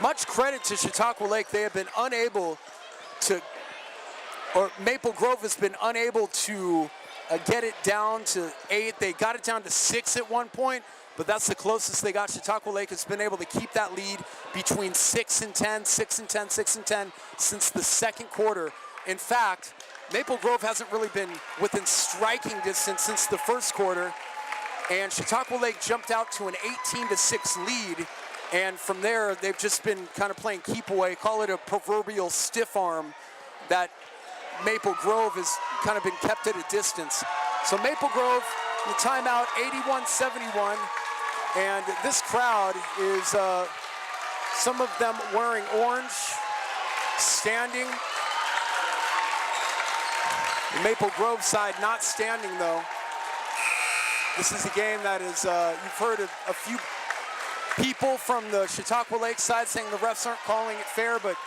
much credit to Chautauqua Lake. They have been unable to, or Maple Grove has been unable to get it down to 8. They got it down to 6 at one point, but that's the closest they got. Chautauqua Lake has been able to keep that lead between 6 and 10, 6 and 10, 6 and 10 since the second quarter. In fact, Maple Grove hasn't really been within striking distance since the first quarter, and Chautauqua Lake jumped out to an 18-6 lead, and from there, they've just been kind of playing keep away, call it a proverbial stiff arm, that Maple Grove has kind of been kept at a distance. So Maple Grove, the timeout, 81-71, and this crowd is some of them wearing orange, standing. The Maple Grove side not standing though. This is a game that is, you've heard of a few people from the Chautauqua Lake side saying the refs aren't calling it fair, but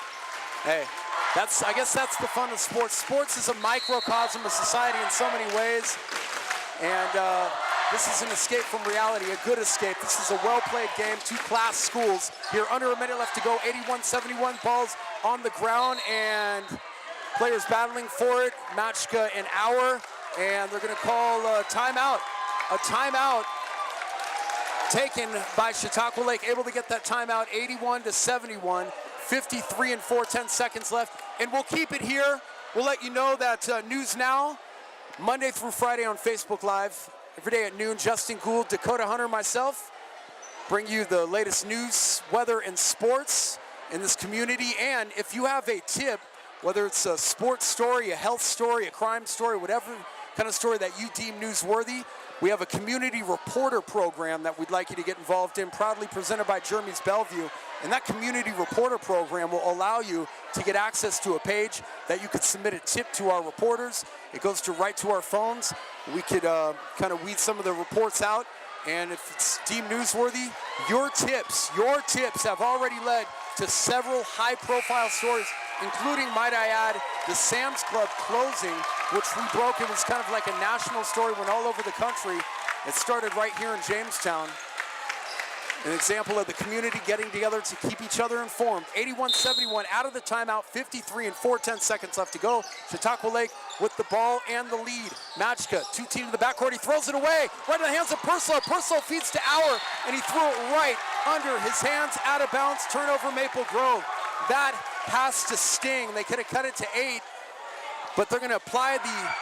hey, I guess that's the fun of sports. Sports is a microcosm of society in so many ways, and this is an escape from reality, a good escape. This is a well-played game, 2 class schools. Here, under a minute left to go, 81-71, balls on the ground, and players battling for it. Matchka and Auer and they're going to call a timeout. A timeout taken by Chautauqua Lake, able to get that timeout, 81-71, 53 and 4/10 seconds left, and we'll keep it here. We'll let you know that News Now, Monday through Friday on Facebook Live, every day at noon. Justin Gould, Dakota Hunter, myself, bring you the latest news, weather, and sports in this community. And if you have a tip, whether it's a sports story, a health story, a crime story, whatever kind of story that you deem newsworthy, we have a community reporter program that we'd like you to get involved in, proudly presented by Jeremy's Bellevue. And that community reporter program will allow you to get access to a page that you could submit a tip to our reporters. It goes right to our phones. We could kind of weed some of the reports out. And if it's deemed newsworthy, your tips have already led to several high-profile stories, including, might I add, the Sam's Club closing, which we broke. It was kind of like a national story, went all over the country. It started right here in Jamestown. An example of the community getting together to keep each other informed. 81-71 out of the timeout, 53 and 4/10 seconds left to go. Chautauqua Lake with the ball and the lead. Matchka, 2-team to the backcourt. He throws it away, right in the hands of Purslow. Purslow feeds to Auer, and he threw it right under his hands, out of bounds. Turnover, Maple Grove. That has to sting. They could have cut it to 8, but they're going to apply the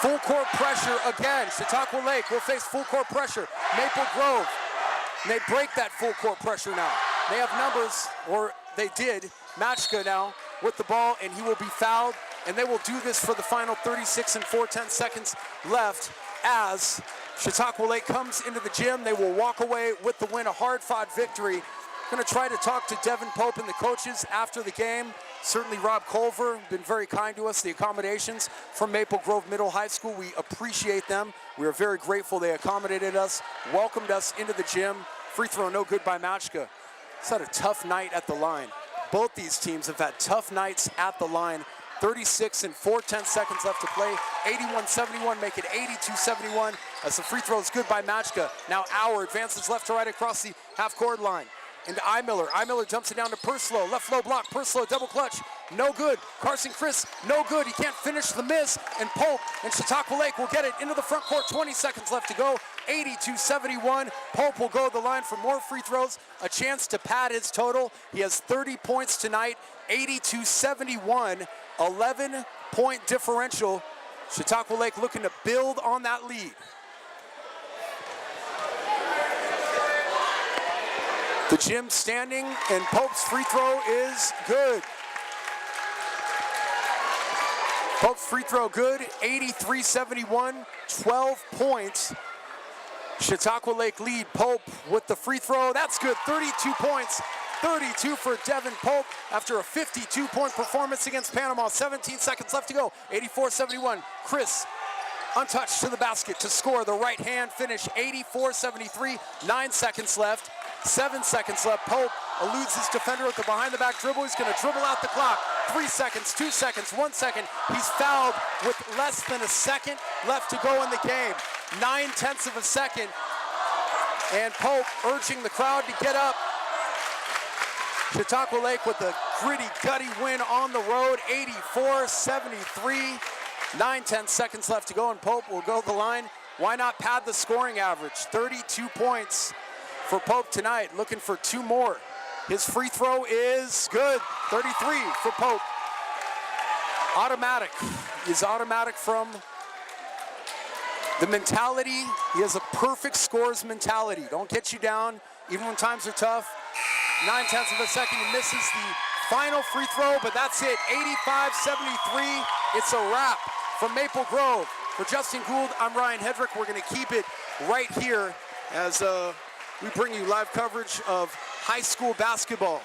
full court pressure again. Chautauqua Lake will face full court pressure. Maple Grove, they break that full court pressure now. They have numbers, or they did. Matchka now with the ball, and he will be fouled, and they will do this for the final 36 and 4/10 seconds left as Chautauqua Lake comes into the gym. They will walk away with the win, a hard-fought victory. Going to try to talk to Devin Pope and the coaches after the game. Certainly Rob Culver, been very kind to us. The accommodations from Maple Grove Middle High School, we appreciate them. We are very grateful they accommodated us, welcomed us into the gym. Free throw no good by Matchka. It's had a tough night at the line. Both these teams have had tough nights at the line. 36 and 4/10 seconds left to play. 81-71, make it 82-71 as the free throw is good by Matchka. Now Auer advances left to right across the half-court line. Into Eimiller. Eimiller dumps it down to Purslow. Left low block. Purslow double clutch. No good. Carson Chris, no good. He can't finish the miss. And Pope and Chautauqua Lake will get it into the front court. 20 seconds left to go. 82-71. Pope will go to the line for more free throws. A chance to pad his total. He has 30 points tonight. 82-71. 11-point differential. Chautauqua Lake looking to build on that lead. The gym standing, and Pope's free throw is good. Pope's free throw good, 83-71, 12 points. Chautauqua Lake lead. Pope with the free throw, that's good, 32 points. 32 for Devin Pope after a 52-point performance against Panama. 17 seconds left to go, 84-71. Chris, untouched to the basket to score the right hand finish, 84-73, 9 seconds left. 7 seconds left. Pope eludes his defender with the behind-the-back dribble. He's going to dribble out the clock. 3 seconds, 2 seconds, 1 second. He's fouled with less than a second left to go in the game. 9/10 of a second. And Pope urging the crowd to get up. Chautauqua Lake with a gritty, gutty win on the road, 84-73. 9/10 seconds left to go, and Pope will go to the line. Why not pad the scoring average? 32 points. For Pope tonight, looking for 2 more. His free throw is good, 33 for Pope. Automatic, is automatic from the mentality. He has a perfect scores mentality. Don't get you down, even when times are tough. 9/10 of a second, he misses the final free throw, but that's it, 85-73. It's a wrap from Maple Grove. For Justin Gould, I'm Ryan Hedrick. We're gonna keep it right here as we bring you live coverage of high school basketball.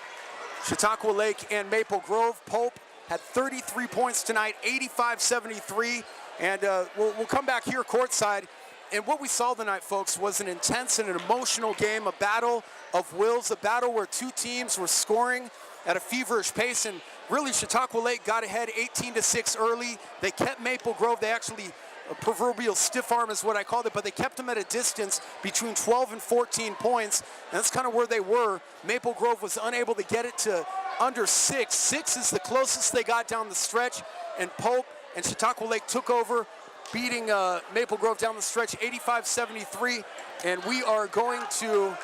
Chautauqua Lake and Maple Grove. Pope had 33 points tonight, 85-73. And we'll come back here courtside. And what we saw tonight, folks, was an intense and an emotional game, a battle of wills, a battle where 2 teams were scoring at a feverish pace. And really, Chautauqua Lake got ahead 18-6 early. They kept Maple Grove. They actually, a proverbial stiff arm is what I called it, but they kept them at a distance between 12 and 14 points, and that's kind of where they were. Maple Grove was unable to get it to under 6. 6 is the closest they got down the stretch, and Pope and Chautauqua Lake took over beating Maple Grove down the stretch 85-73, and we are going to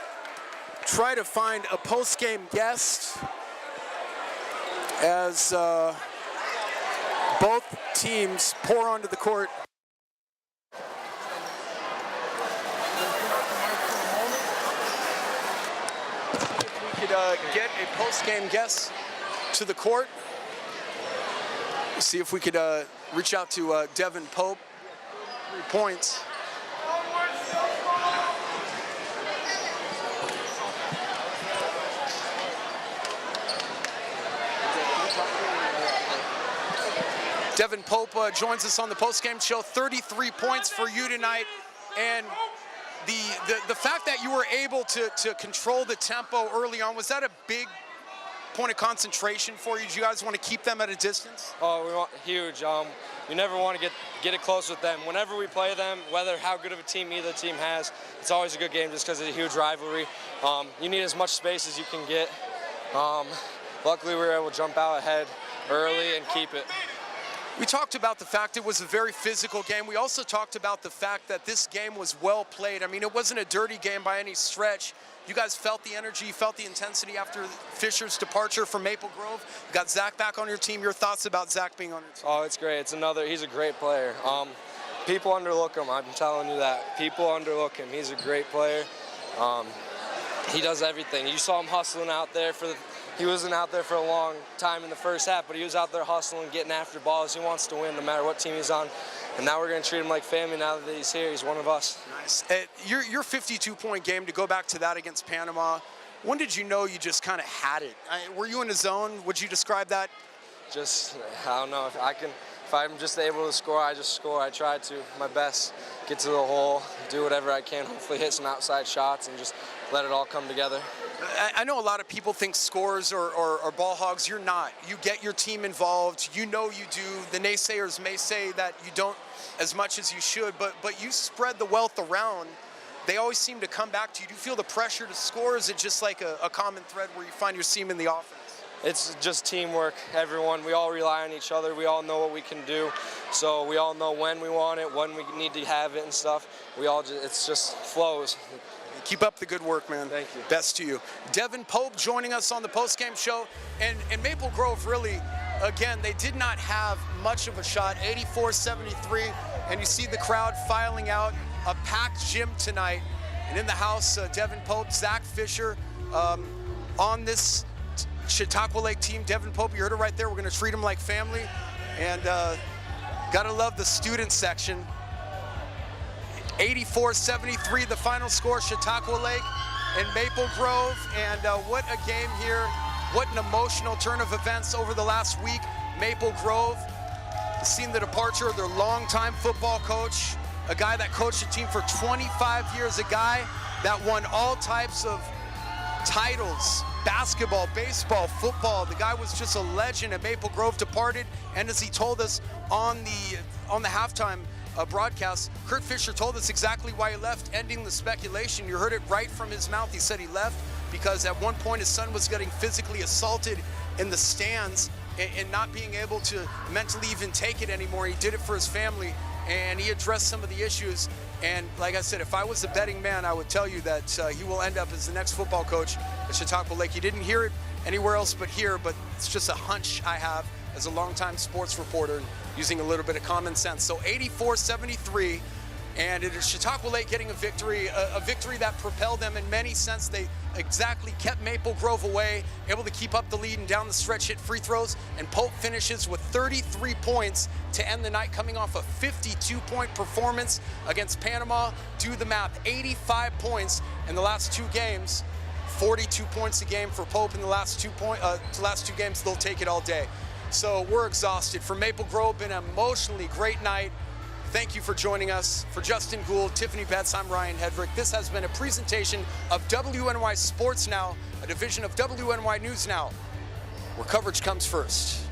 try to find a post-game guest as both teams pour onto the court. If we could get a post-game guest to the court. See if we could reach out to Devin Pope. 3 points. Devin Pope joins us on the post-game show. 33 points for you tonight, and the fact that you were able to control the tempo early on, was that a big point of concentration for you? Do you guys want to keep them at a distance? Oh, we want huge. We never want to get it close with them. Whenever we play them, whether how good of a team either team has, it's always a good game just because it's a huge rivalry. You need as much space as you can get. Luckily, we were able to jump out ahead early and keep it. We talked about the fact it was a very physical game. We also talked about the fact that this game was well played. I mean, it wasn't a dirty game by any stretch. You guys felt the energy, felt the intensity after Fischer's departure from Maple Grove. You got Zach back on your team. Your thoughts about Zach being on your team? Oh, it's great. He's a great player. People underlook him. I'm telling you that. People underlook him. He's a great player. He does everything. You saw him hustling out there he wasn't out there for a long time in the first half, but he was out there hustling, getting after balls. He wants to win no matter what team he's on. And now we're going to treat him like family now that he's here. He's one of us. Nice. Your 52-point game, to go back to that against Panama, when did you know you just kind of had it? Were you in the zone? Would you describe that? Just, I don't know. If I'm just able to score, I just score. I try to, my best, get to the hole, do whatever I can, hopefully hit some outside shots and just let it all come together. I know a lot of people think scorers are ball hogs. You're not. You get your team involved. You know you do. The naysayers may say that you don't as much as you should, but you spread the wealth around. They always seem to come back to you. Do you feel the pressure to score, or is it just like a common thread where you find your seam in the offense? It's just teamwork. Everyone, we all rely on each other. We all know what we can do. So we all know when we want it, when we need to have it and stuff. It just flows. Keep up the good work, man. Thank you. Best to you. Devin Pope joining us on the post-game show. And Maple Grove really, again, they did not have much of a shot, 84-73. And you see the crowd filing out, a packed gym tonight. And in the house, Devin Pope, Zach Fischer, on this Chautauqua Lake team. Devin Pope, you heard it right there. We're going to treat him like family. And gotta love the student section. 84-73, the final score, Chautauqua Lake and Maple Grove. And what a game here. What an emotional turn of events over the last week. Maple Grove has seen the departure of their longtime football coach, a guy that coached a team for 25 years, a guy that won all types of titles, basketball, baseball, football. The guy was just a legend at Maple Grove, departed, and as he told us on the halftime broadcast, Kirk Fischer told us exactly why he left, ending the speculation. You heard it right from his mouth. He said he left because at one point his son was getting physically assaulted in the stands and not being able to mentally even take it anymore. He did it for his family, and he addressed some of the issues. And like I said, if I was a betting man, I would tell you that he will end up as the next football coach at Chautauqua Lake. You didn't hear it anywhere else but here, but it's just a hunch I have as a longtime sports reporter, using a little bit of common sense. So 84-73, and it is Chautauqua Lake getting a victory that propelled them in many sense. They exactly kept Maple Grove away, able to keep up the lead and down the stretch hit free throws, and Pope finishes with 33 points to end the night, coming off a 52-point performance against Panama. Do the math, 85 points in the last two games, 42 points a game for Pope in the last two games. They'll take it all day. So we're exhausted. For Maple Grove, been an emotionally great night. Thank you for joining us. For Justin Gould, Tiffany Betts, I'm Ryan Hedrick. This has been a presentation of WNY Sports Now, a division of WNY News Now, where coverage comes first.